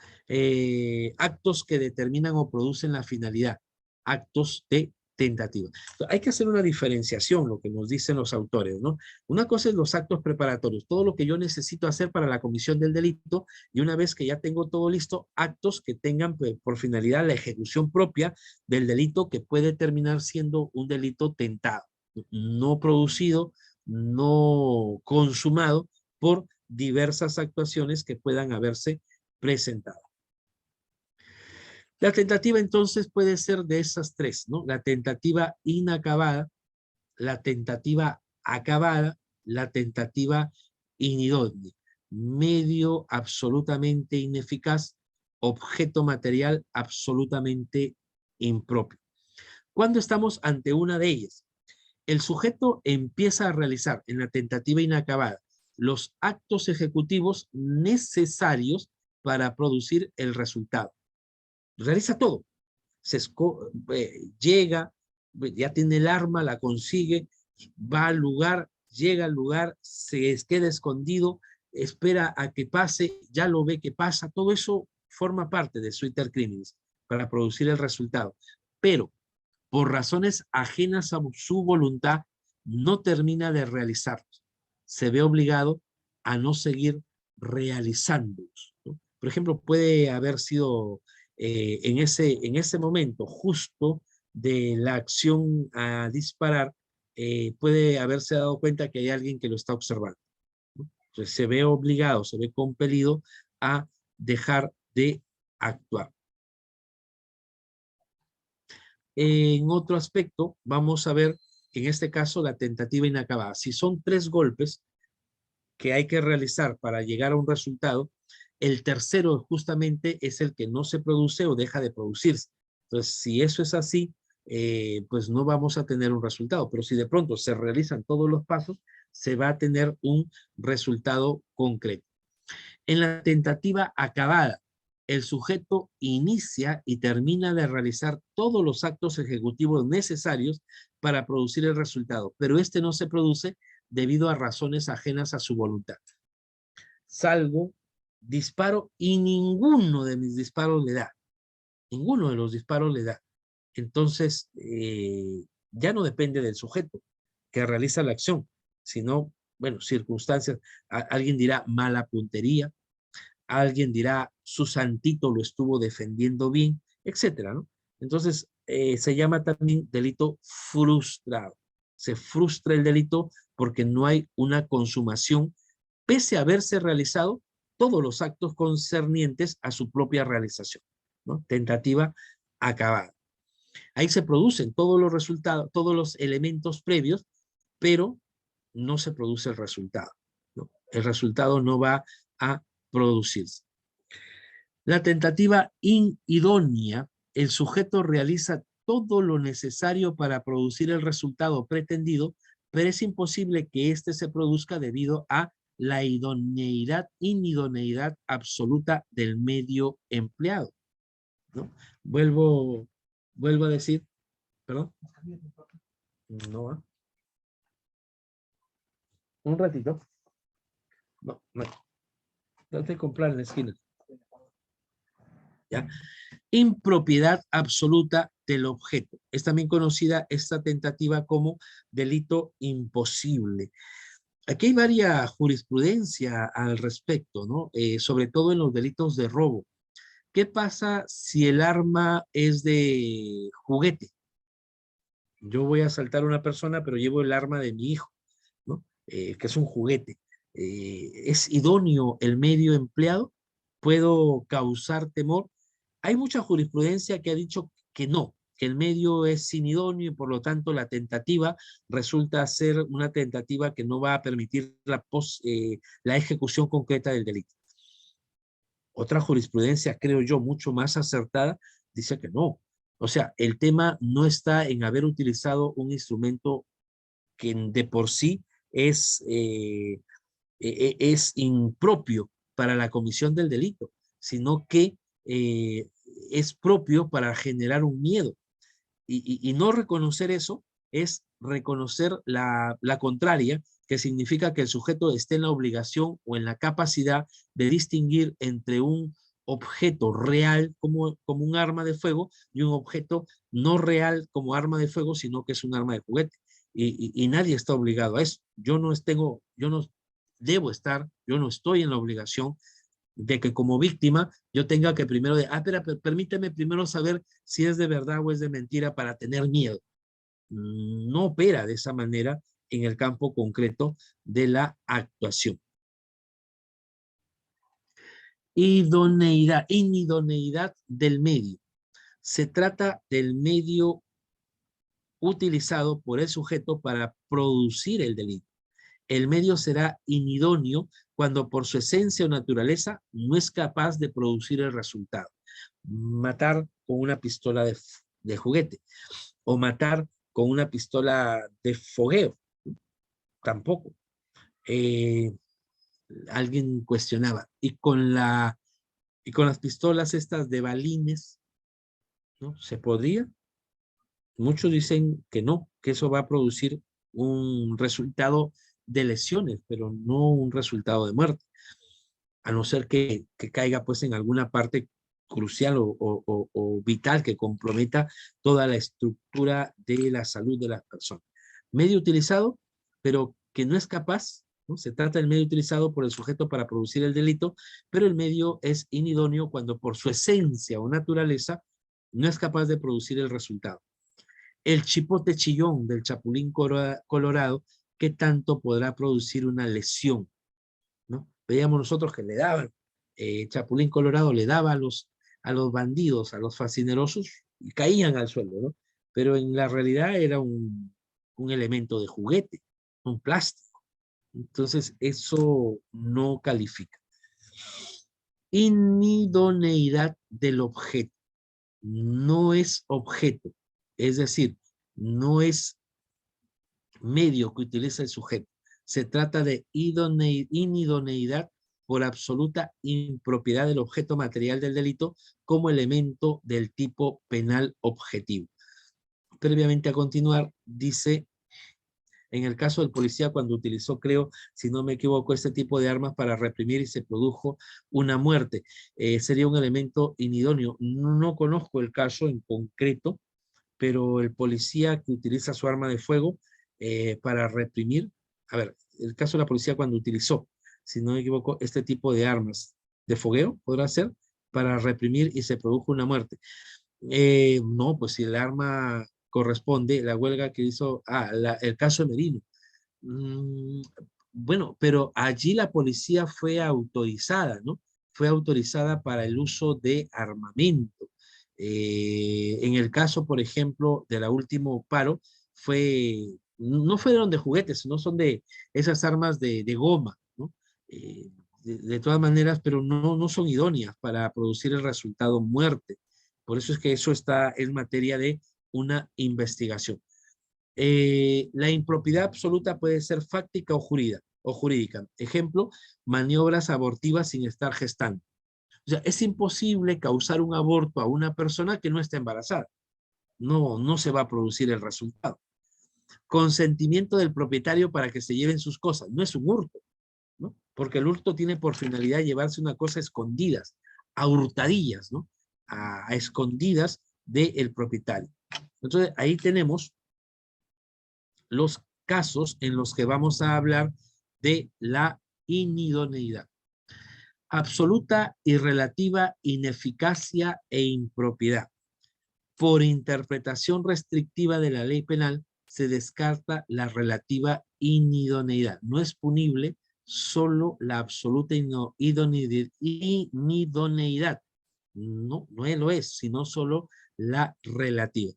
Actos que determinan o producen la finalidad, actos de tentativa. Hay que hacer una diferenciación, lo que nos dicen los autores, ¿no? Una cosa es los actos preparatorios, todo lo que yo necesito hacer para la comisión del delito, y una vez que ya tengo todo listo, actos que tengan pues, por finalidad la ejecución propia del delito que puede terminar siendo un delito tentado, no producido, no consumado por diversas actuaciones que puedan haberse presentado. La tentativa entonces puede ser de esas tres, ¿no? La tentativa inacabada, la tentativa acabada, la tentativa inidónea. Medio absolutamente ineficaz, objeto material absolutamente impropio. ¿Cuándo estamos ante una de ellas? El sujeto empieza a realizar en la tentativa inacabada los actos ejecutivos necesarios para producir el resultado. Realiza todo. Llega, ya tiene el arma, la consigue, va al lugar, llega al lugar, se queda escondido, espera a que pase, ya lo ve que pasa. Todo eso forma parte de Suiter Criminis para producir el resultado. Pero por razones ajenas a su voluntad, no termina de realizarlos. Se ve obligado a no seguir realizándolos, ¿no? Por ejemplo, puede haber sido en ese momento justo de la acción a disparar, puede haberse dado cuenta que hay alguien que lo está observando, ¿no? Entonces se ve obligado, se ve compelido a dejar de actuar. En otro aspecto, vamos a ver, en este caso, la tentativa inacabada. Si son 3 golpes que hay que realizar para llegar a un resultado, el tercero justamente es el que no se produce o deja de producirse. Entonces, si eso es así, pues no vamos a tener un resultado. Pero si de pronto se realizan todos los pasos, se va a tener un resultado concreto. En la tentativa acabada, el sujeto inicia y termina de realizar todos los actos ejecutivos necesarios para producir el resultado, pero este no se produce debido a razones ajenas a su voluntad. Salgo, disparo y ninguno de mis disparos le da. Ninguno de los disparos le da. Entonces, ya no depende del sujeto que realiza la acción, sino, bueno, circunstancias. Alguien dirá mala puntería, alguien dirá su santito lo estuvo defendiendo bien, etcétera, ¿no? Entonces, se llama también delito frustrado. Se frustra el delito porque no hay una consumación, pese a haberse realizado todos los actos concernientes a su propia realización, ¿no? Tentativa acabada. Ahí se producen todos los resultados, todos los elementos previos, pero no se produce el resultado, ¿no? El resultado no va a producirse. La tentativa inidónea, el sujeto realiza todo lo necesario para producir el resultado pretendido, pero es imposible que éste se produzca debido a la inidoneidad absoluta del medio empleado, ¿no? Vuelvo a decir, perdón. No, un ratito. No, no. Trate de comprar en la esquina. ¿Ya? Impropiedad absoluta del objeto. Es también conocida esta tentativa como delito imposible. Aquí hay varias jurisprudencia al respecto, ¿no? Sobre todo en los delitos de robo. ¿Qué pasa si el arma es de juguete? Yo voy a asaltar a una persona, pero llevo el arma de mi hijo, ¿no? Que es un juguete. ¿Es idóneo el medio empleado? ¿Puedo causar temor? Hay mucha jurisprudencia que ha dicho que no, que el medio es inidóneo y por lo tanto la tentativa resulta ser una tentativa que no va a permitir la ejecución concreta del delito. Otra jurisprudencia, creo yo, mucho más acertada, dice que no. O sea, el tema no está en haber utilizado un instrumento que de por sí es impropio para la comisión del delito, sino que es propio para generar un miedo. Y no reconocer eso es reconocer la contraria, que significa que el sujeto esté en la obligación o en la capacidad de distinguir entre un objeto real como un arma de fuego y un objeto no real como arma de fuego, sino que es un arma de juguete. Y nadie está obligado a eso. Yo no debo estar, yo no estoy en la obligación de que como víctima yo tenga que primero espera, permíteme primero saber si es de verdad o es de mentira para tener miedo. No opera de esa manera en el campo concreto de la actuación. Inidoneidad del medio. Se trata del medio utilizado por el sujeto para producir el delito. El medio será inidóneo cuando por su esencia o naturaleza no es capaz de producir el resultado. Matar con una pistola de juguete o matar con una pistola de fogueo, tampoco. Alguien cuestionaba, y con las pistolas estas de balines, ¿no? ¿Se podría? Muchos dicen que no, que eso va a producir un resultado de lesiones, pero no un resultado de muerte, a no ser que caiga pues en alguna parte crucial o vital que comprometa toda la estructura de la salud de las personas. Medio utilizado, pero que no es capaz, ¿no? Se trata del medio utilizado por el sujeto para producir el delito, pero el medio es inidóneo cuando por su esencia o naturaleza no es capaz de producir el resultado. El chipote chillón del chapulín colorado, ¿qué tanto podrá producir una lesión? ¿No? Veíamos nosotros que le daban, Chapulín Colorado le daba a los bandidos, a los fascinerosos, y caían al suelo, ¿no? Pero en la realidad era un elemento de juguete, un plástico. Entonces, eso no califica. Inidoneidad del objeto. No es objeto, es decir, no es medio que utiliza el sujeto. Se trata de inidoneidad por absoluta impropiedad del objeto material del delito como elemento del tipo penal objetivo. Previamente a continuar, dice, en el caso del policía cuando utilizó, creo, si no me equivoco, este tipo de armas para reprimir y se produjo una muerte, sería un elemento inidóneo. No conozco el caso en concreto, pero el policía que utiliza su arma de fuego para reprimir, a ver, el caso de la policía cuando utilizó, si no me equivoco, este tipo de armas de fogueo, podrá ser, para reprimir y se produjo una muerte. No, pues si el arma corresponde, la huelga que hizo, el caso de Merino. Mm, bueno, pero allí la policía fue autorizada, ¿no? Fue autorizada para el uso de armamento. En el caso, por ejemplo, de la último paro, no fueron de juguetes, no son de esas armas de goma, ¿no? De todas maneras, pero no son idóneas para producir el resultado muerte. Por eso es que eso está en materia de una investigación. La impropiedad absoluta puede ser fáctica o jurídica. Ejemplo, maniobras abortivas sin estar gestando. O sea, es imposible causar un aborto a una persona que no está embarazada. No se va a producir el resultado. Consentimiento del propietario para que se lleven sus cosas. No es un hurto, ¿no? Porque el hurto tiene por finalidad llevarse una cosa a escondidas, a hurtadillas, ¿no? A escondidas del propietario. Entonces, ahí tenemos los casos en los que vamos a hablar de la inidoneidad. Absoluta y relativa ineficacia e impropiedad. Por interpretación restrictiva de la ley penal, se descarta la relativa inidoneidad. No es punible solo la absoluta inidoneidad. No lo es, sino solo la relativa.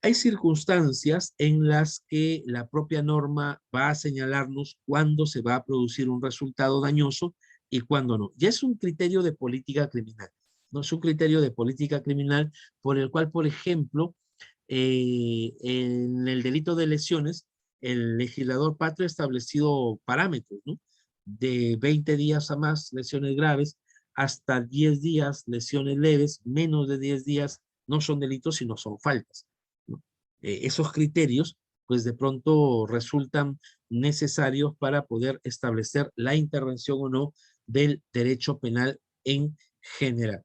Hay circunstancias en las que la propia norma va a señalarnos cuándo se va a producir un resultado dañoso y cuándo no. Ya es un criterio de política criminal, ¿no? Es un criterio de política criminal por el cual, por ejemplo, en el delito de lesiones, el legislador patrio ha establecido parámetros, ¿no? De 20 días a más lesiones graves, hasta 10 días lesiones leves, menos de 10 días no son delitos, sino son faltas. Esos criterios, pues de pronto resultan necesarios para poder establecer la intervención o no del derecho penal en general.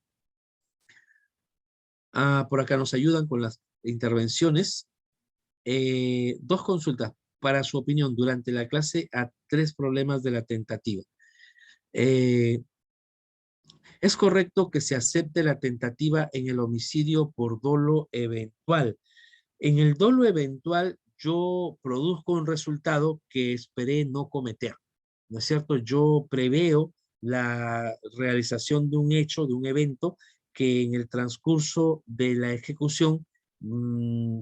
Por acá nos ayudan con las intervenciones. Dos consultas para su opinión durante la clase a 3 problemas de la tentativa. ¿Es correcto que se acepte la tentativa en el homicidio por dolo eventual? En el dolo eventual, yo produzco un resultado que esperé no cometer, ¿no es cierto? Yo preveo la realización de un hecho, de un evento, que en el transcurso de la ejecución mm,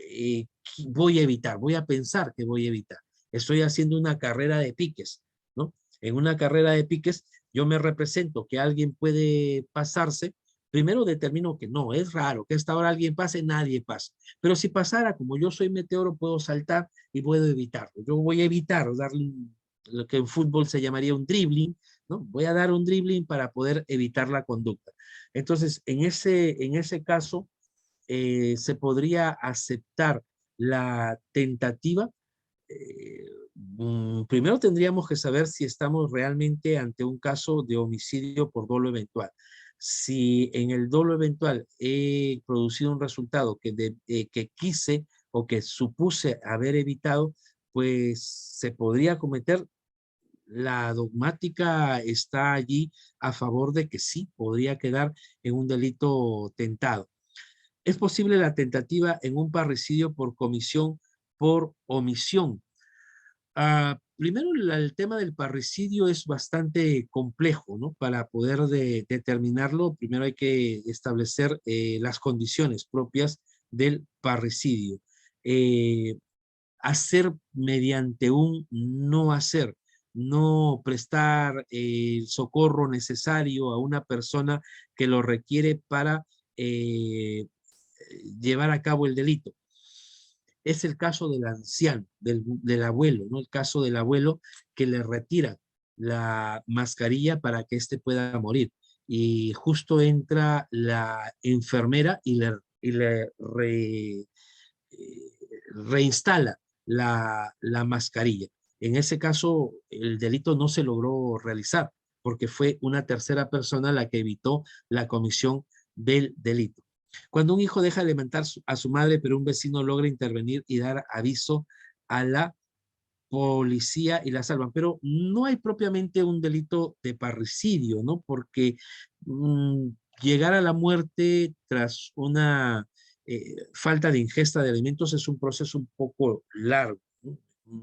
eh, voy a evitar, voy a pensar que voy a evitar. Estoy haciendo una carrera de piques, ¿no? En una carrera de piques, yo me represento que alguien puede pasarse. Primero determino que no, es raro que a esta hora alguien pase, nadie pasa. Pero si pasara, como yo soy meteoro, puedo saltar y puedo evitarlo. Yo voy a evitar darle lo que en fútbol se llamaría un dribbling, ¿no? Voy a dar un dribbling para poder evitar la conducta. Entonces, en ese caso, se podría aceptar la tentativa. Primero tendríamos que saber si estamos realmente ante un caso de homicidio por dolo eventual. Si en el dolo eventual he producido un resultado que quise o que supuse haber evitado, pues se podría cometer. La dogmática está allí a favor de que sí, podría quedar en un delito tentado. ¿Es posible la tentativa en un parricidio por comisión por omisión? Primero, el tema del parricidio es bastante complejo, ¿no? Para poder determinarlo, primero hay que establecer las condiciones propias del parricidio. Hacer mediante un no hacer, no prestar el socorro necesario a una persona que lo requiere para llevar a cabo el delito. Es el caso del anciano, del abuelo, ¿no? El caso del abuelo que le retira la mascarilla para que éste pueda morir. Y justo entra la enfermera y le reinstala la mascarilla. En ese caso, el delito no se logró realizar porque fue una tercera persona la que evitó la comisión del delito. Cuando un hijo deja de alimentar a su madre, pero un vecino logra intervenir y dar aviso a la policía y la salvan, pero no hay propiamente un delito de parricidio, ¿no? Porque mmm, llegar a la muerte tras una falta de ingesta de alimentos es un proceso un poco largo, ¿no?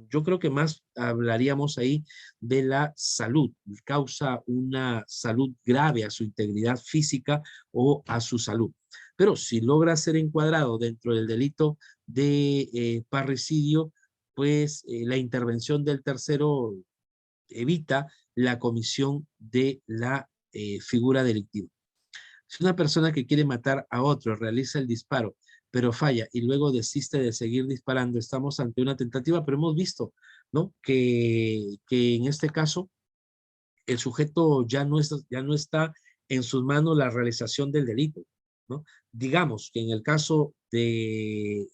Yo creo que más hablaríamos ahí de la salud, causa una salud grave a su integridad física o a su salud. Pero si logra ser encuadrado dentro del delito de parricidio, pues la intervención del tercero evita la comisión de la figura delictiva. Si una persona que quiere matar a otro realiza el disparo, pero falla y luego desiste de seguir disparando, estamos ante una tentativa, pero hemos visto, ¿no? Que en este caso el sujeto ya no está en sus manos la realización del delito, ¿no? Digamos que en el caso de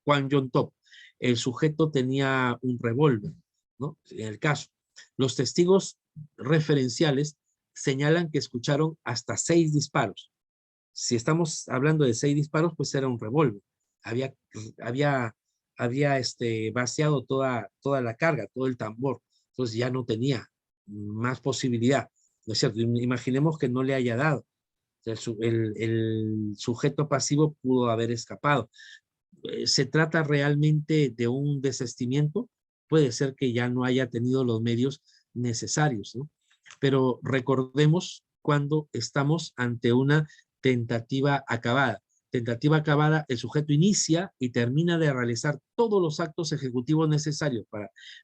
Juan John Top, el sujeto tenía un revólver, ¿no? En el caso, los testigos referenciales señalan que escucharon hasta 6 disparos. Si estamos hablando de 6 disparos, pues era un revólver. Había, había, había vaciado toda la carga, todo el tambor. Entonces ya no tenía más posibilidad. ¿No es cierto? Imaginemos que no le haya dado. El sujeto pasivo pudo haber escapado. ¿Se trata realmente de un desistimiento? Puede ser que ya no haya tenido los medios necesarios, ¿no? Pero recordemos cuando estamos ante una tentativa acabada. Tentativa acabada, el sujeto inicia y termina de realizar todos los actos ejecutivos necesarios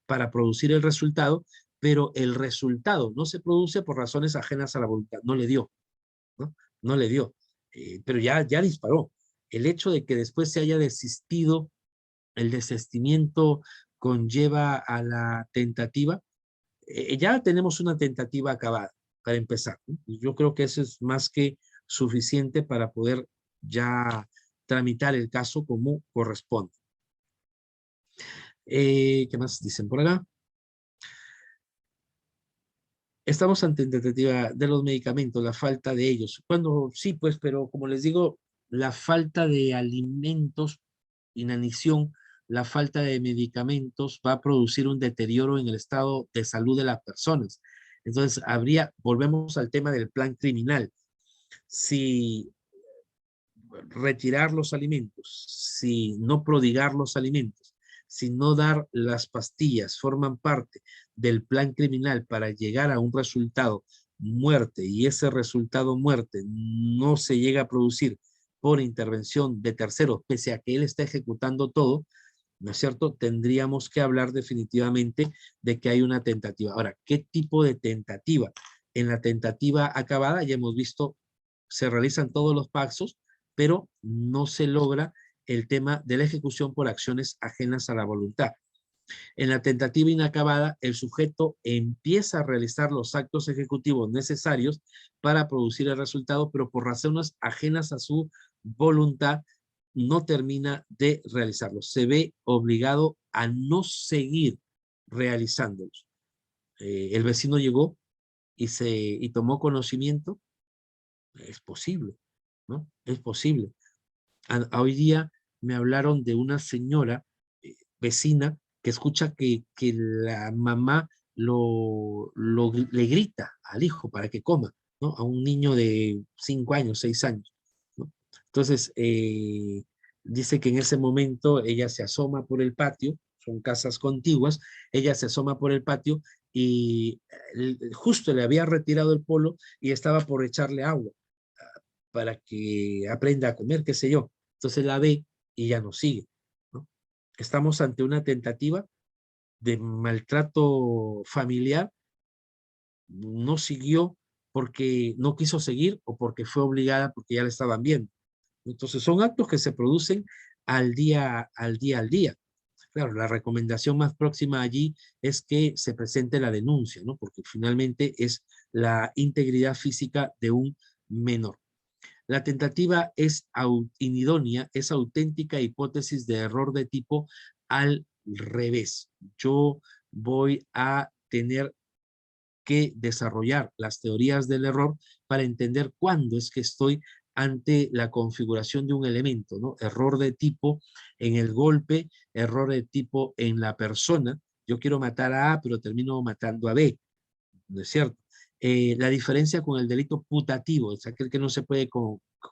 para producir el resultado, pero el resultado no se produce por razones ajenas a la voluntad. No le dio, ¿no? No le dio, pero ya disparó. El hecho de que después se haya desistido, el desistimiento conlleva a la tentativa. Ya tenemos una tentativa acabada para empezar, ¿no? Yo creo que eso es más que suficiente para poder ya tramitar el caso como corresponde. ¿Qué más dicen por acá? Estamos ante tentativa de los medicamentos, la falta de ellos. Cuando sí, pues, pero como les digo, la falta de alimentos, inanición, la falta de medicamentos va a producir un deterioro en el estado de salud de las personas. Entonces, volvemos al tema del plan criminal. Si retirar los alimentos, si no prodigar los alimentos, si no dar las pastillas, forman parte del plan criminal para llegar a un resultado muerte y ese resultado muerte no se llega a producir por intervención de terceros, pese a que él está ejecutando todo, ¿no es cierto? Tendríamos que hablar definitivamente de que hay una tentativa. Ahora, ¿qué tipo de tentativa? En la tentativa acabada ya hemos visto, se realizan todos los pasos, pero no se logra el tema de la ejecución por acciones ajenas a la voluntad. En la tentativa inacabada, el sujeto empieza a realizar los actos ejecutivos necesarios para producir el resultado, pero por razones ajenas a su voluntad, no termina de realizarlos. Se ve obligado a no seguir realizándolos. El vecino llegó y tomó conocimiento. Es posible, ¿no? Es posible. Hoy día me hablaron de una señora vecina que escucha que la mamá le grita al hijo para que coma, ¿no? A un niño de 5 años, 6 años, ¿no? Entonces, dice que en ese momento ella se asoma por el patio, son casas contiguas, ella se asoma por el patio y justo le había retirado el polo y estaba por echarle agua para que aprenda a comer, qué sé yo. Entonces la ve y ya no sigue, ¿no? Estamos ante una tentativa de maltrato familiar, no siguió porque no quiso seguir o porque fue obligada porque ya la estaban viendo. Entonces son actos que se producen al día, al día, al día. Claro, la recomendación más próxima allí es que se presente la denuncia, ¿no? Porque finalmente es la integridad física de un menor. La tentativa es inidónea, es auténtica hipótesis de error de tipo al revés. Yo voy a tener que desarrollar las teorías del error para entender cuándo es que estoy ante la configuración de un elemento, ¿no? Error de tipo en el golpe, error de tipo en la persona. Yo quiero matar a A, pero termino matando a B, ¿no es cierto? La diferencia con el delito putativo es aquel que no se puede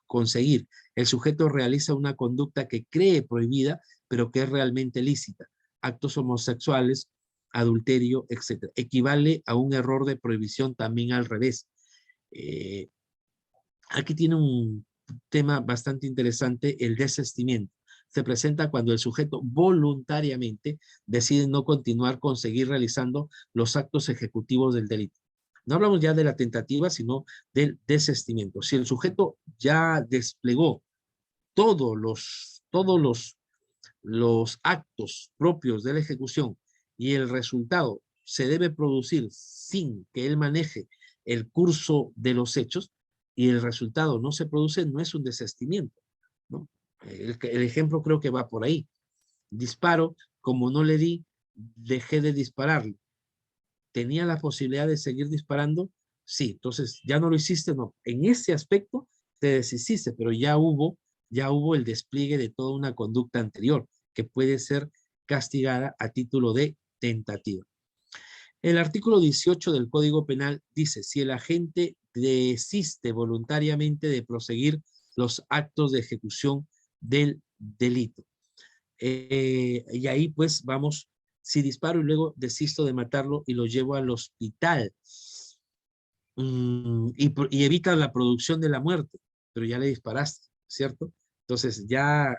conseguir. El sujeto realiza una conducta que cree prohibida, pero que es realmente lícita. Actos homosexuales, adulterio, etc. Equivale a un error de prohibición también al revés. Eh, Aquí tiene un tema bastante interesante, el desistimiento. Se presenta cuando el sujeto voluntariamente decide no continuar con seguir realizando los actos ejecutivos del delito. No hablamos ya de la tentativa, sino del desistimiento. Si el sujeto ya desplegó los actos propios de la ejecución y el resultado se debe producir sin que él maneje el curso de los hechos y el resultado no se produce, no es un desistimiento, ¿no? El ejemplo creo que va por ahí. Disparo, como no le di, dejé de dispararle. ¿Tenía la posibilidad de seguir disparando? Sí, entonces ya no lo hiciste, no. En ese aspecto te deshiciste, pero ya hubo el despliegue de toda una conducta anterior que puede ser castigada a título de tentativa. El artículo 18 del Código Penal dice, si el agente desiste voluntariamente de proseguir los actos de ejecución del delito. Y ahí pues vamos, si disparo y luego desisto de matarlo y lo llevo al hospital y evita la producción de la muerte, pero ya le disparaste, ¿cierto? Entonces ya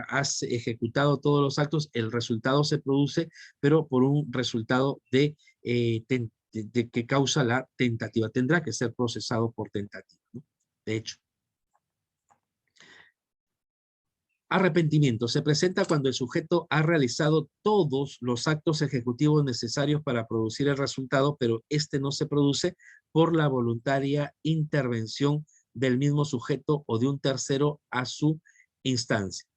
has ejecutado todos los actos, el resultado se produce, pero por un resultado de que causa la tentativa. Tendrá que ser procesado por tentativa, ¿no? De hecho. Arrepentimiento se presenta cuando el sujeto ha realizado todos los actos ejecutivos necesarios para producir el resultado, pero este no se produce por la voluntaria intervención del mismo sujeto o de un tercero a su instancia,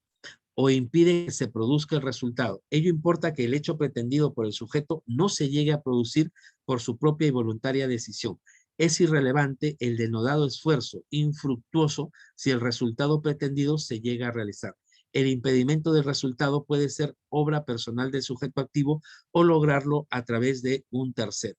o impide que se produzca el resultado. Ello importa que el hecho pretendido por el sujeto no se llegue a producir por su propia y voluntaria decisión. Es irrelevante el denodado esfuerzo infructuoso si el resultado pretendido se llega a realizar. El impedimento del resultado puede ser obra personal del sujeto activo o lograrlo a través de un tercero.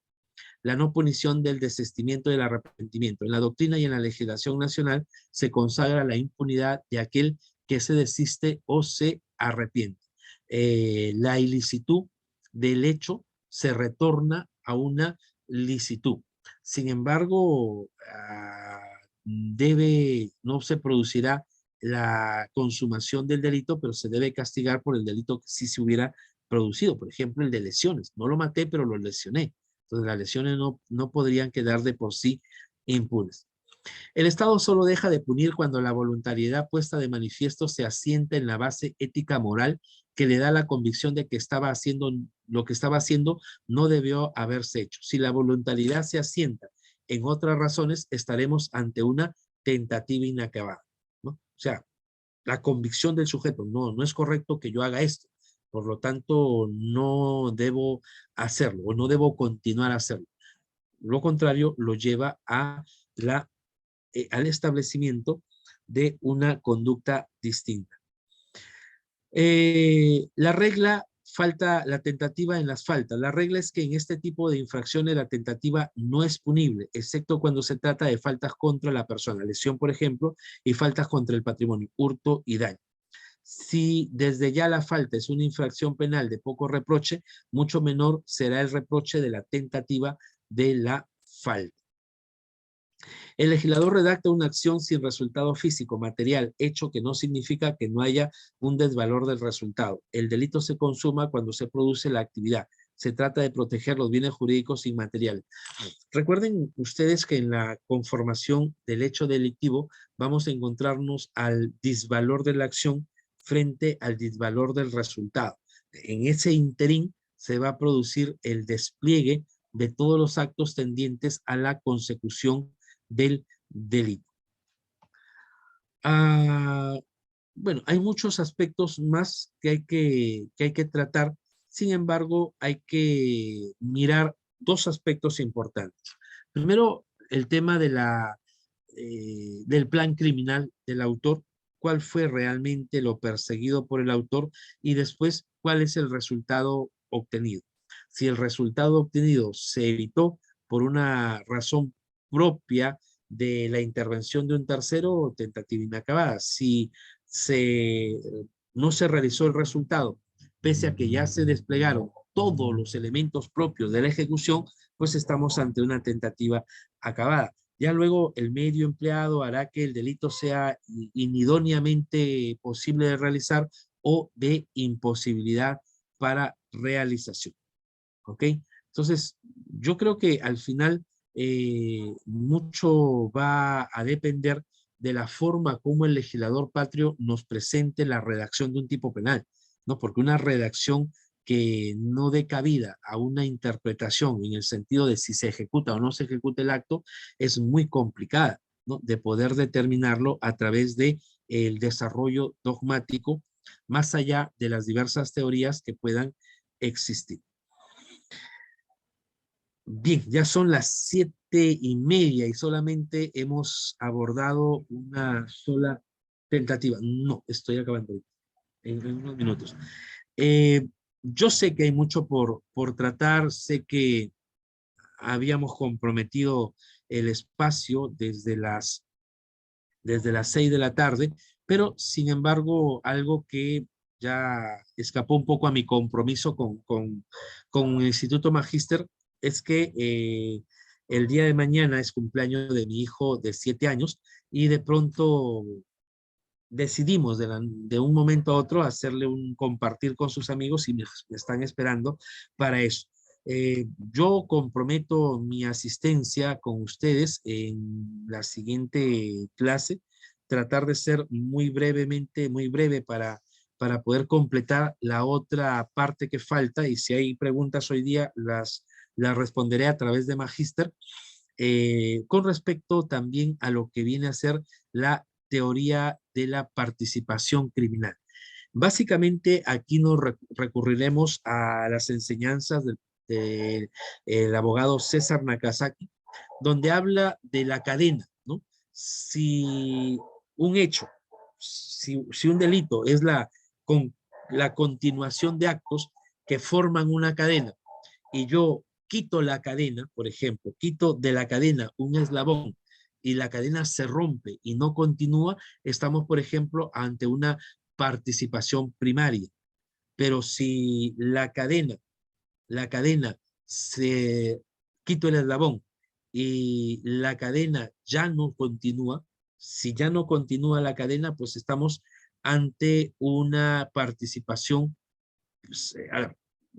La no punición del desistimiento del arrepentimiento. En la doctrina y en la legislación nacional se consagra la impunidad de aquel que se desiste o se arrepiente. La ilicitud del hecho se retorna a una licitud. Sin embargo, no se producirá la consumación del delito, pero se debe castigar por el delito que sí se hubiera producido. Por ejemplo, el de lesiones. No lo maté, pero lo lesioné. Entonces las lesiones no podrían quedar de por sí impunes. El Estado solo deja de punir cuando la voluntariedad puesta de manifiesto se asienta en la base ética moral que le da la convicción de que lo que estaba haciendo no debió haberse hecho. Si la voluntariedad se asienta en otras razones, estaremos ante una tentativa inacabada, ¿no? O sea, la convicción del sujeto, no es correcto que yo haga esto, por lo tanto no debo hacerlo o no debo continuar a hacerlo. Lo contrario lo lleva al establecimiento de una conducta distinta. La regla falta la tentativa en las faltas. La regla es que en este tipo de infracciones la tentativa no es punible, excepto cuando se trata de faltas contra la persona, lesión, por ejemplo, y faltas contra el patrimonio, hurto y daño. Si desde ya la falta es una infracción penal de poco reproche, mucho menor será el reproche de la tentativa de la falta. El legislador redacta una acción sin resultado físico, material, hecho que no significa que no haya un desvalor del resultado. El delito se consuma cuando se produce la actividad. Se trata de proteger los bienes jurídicos inmateriales. Recuerden ustedes que en la conformación del hecho delictivo vamos a encontrarnos al disvalor de la acción frente al disvalor del resultado. En ese interín se va a producir el despliegue de todos los actos tendientes a la consecución del delito. Bueno, hay muchos aspectos más que hay que tratar. Sin embargo, hay que mirar dos aspectos importantes. Primero, el tema del plan criminal del autor, cuál fue realmente lo perseguido por el autor y después cuál es el resultado obtenido. Si el resultado obtenido se evitó por una razón propia de la intervención de un tercero, tentativa inacabada. Si no se realizó el resultado, pese a que ya se desplegaron todos los elementos propios de la ejecución, pues estamos ante una tentativa acabada. Ya luego el medio empleado hará que el delito sea inidóneamente posible de realizar o de imposibilidad para realización. ¿Ok? Entonces, yo creo que al final mucho va a depender de la forma como el legislador patrio nos presente la redacción de un tipo penal, ¿no? Porque una redacción que no dé cabida a una interpretación en el sentido de si se ejecuta o no se ejecuta el acto es muy complicada, ¿no? De poder determinarlo a través de el desarrollo dogmático más allá de las diversas teorías que puedan existir. Bien, ya son las 7:30 y solamente hemos abordado una sola tentativa. No, estoy acabando en unos minutos. Eh, yo sé que hay mucho por tratar, sé que habíamos comprometido el espacio desde las 6 de la tarde, pero sin embargo, algo que ya escapó un poco a mi compromiso con el Instituto Magíster es que el día de mañana es cumpleaños de mi hijo de 7 años y de pronto decidimos de un momento a otro hacerle un compartir con sus amigos y me están esperando para eso. Yo comprometo mi asistencia con ustedes en la siguiente clase, tratar de ser muy breve para poder completar la otra parte que falta y si hay preguntas hoy día las responderé a través de Magíster con respecto también a lo que viene a ser la teoría de la participación criminal. Básicamente aquí nos recurriremos a las enseñanzas del abogado César Nakazaki, donde habla de la cadena, ¿no? Si un hecho, si un delito es la continuación de actos que forman una cadena y yo quito la cadena, por ejemplo, quito de la cadena un eslabón y la cadena se rompe y no continúa, estamos, por ejemplo, ante una participación primaria. Pero si la cadena se quito el eslabón y la cadena ya no continúa, si ya no continúa la cadena, pues estamos ante una participación pues,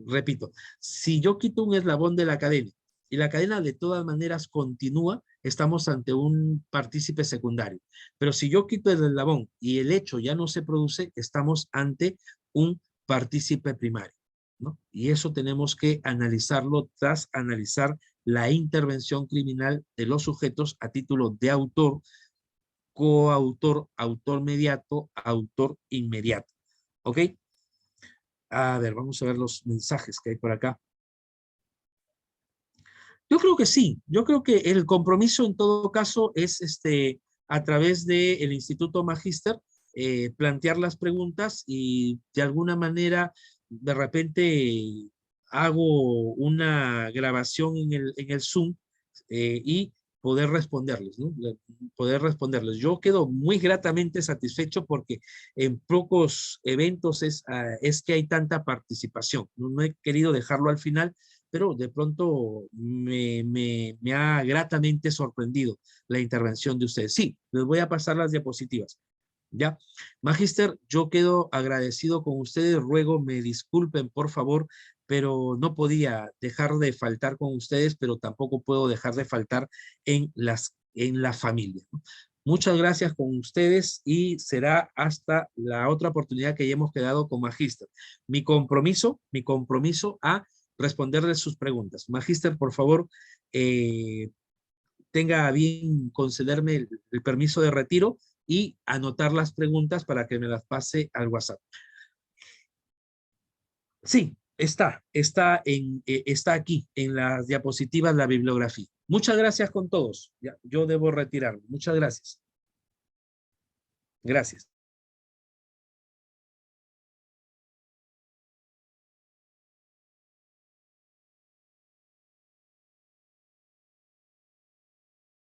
repito, si yo quito un eslabón de la cadena y la cadena de todas maneras continúa, estamos ante un partícipe secundario. Pero si yo quito el eslabón y el hecho ya no se produce, estamos ante un partícipe primario, ¿no? Y eso tenemos que analizarlo tras analizar la intervención criminal de los sujetos a título de autor, coautor, autor mediato, autor inmediato. ¿Ok? A ver, vamos a ver los mensajes que hay por acá. Yo creo que sí, yo creo que el compromiso en todo caso es a través del Instituto Magíster plantear las preguntas y de alguna manera de repente hago una grabación en el Zoom y poder responderles, ¿no? Poder responderles. Yo quedo muy gratamente satisfecho porque en pocos eventos es que hay tanta participación. No he querido dejarlo al final, pero de pronto me ha gratamente sorprendido la intervención de ustedes. Sí, les voy a pasar las diapositivas. ¿Ya? Magíster, yo quedo agradecido con ustedes, ruego me disculpen por favor, pero no podía dejar de faltar con ustedes, pero tampoco puedo dejar de faltar en la familia, ¿no? Muchas gracias con ustedes y será hasta la otra oportunidad que ya hemos quedado con Magíster. Mi compromiso a responderles sus preguntas. Magíster, por favor, tenga a bien concederme el permiso de retiro y anotar las preguntas para que me las pase al WhatsApp. Sí, está aquí en las diapositivas la bibliografía. Muchas gracias con todos. Ya, yo debo retirarme. Muchas gracias. Gracias.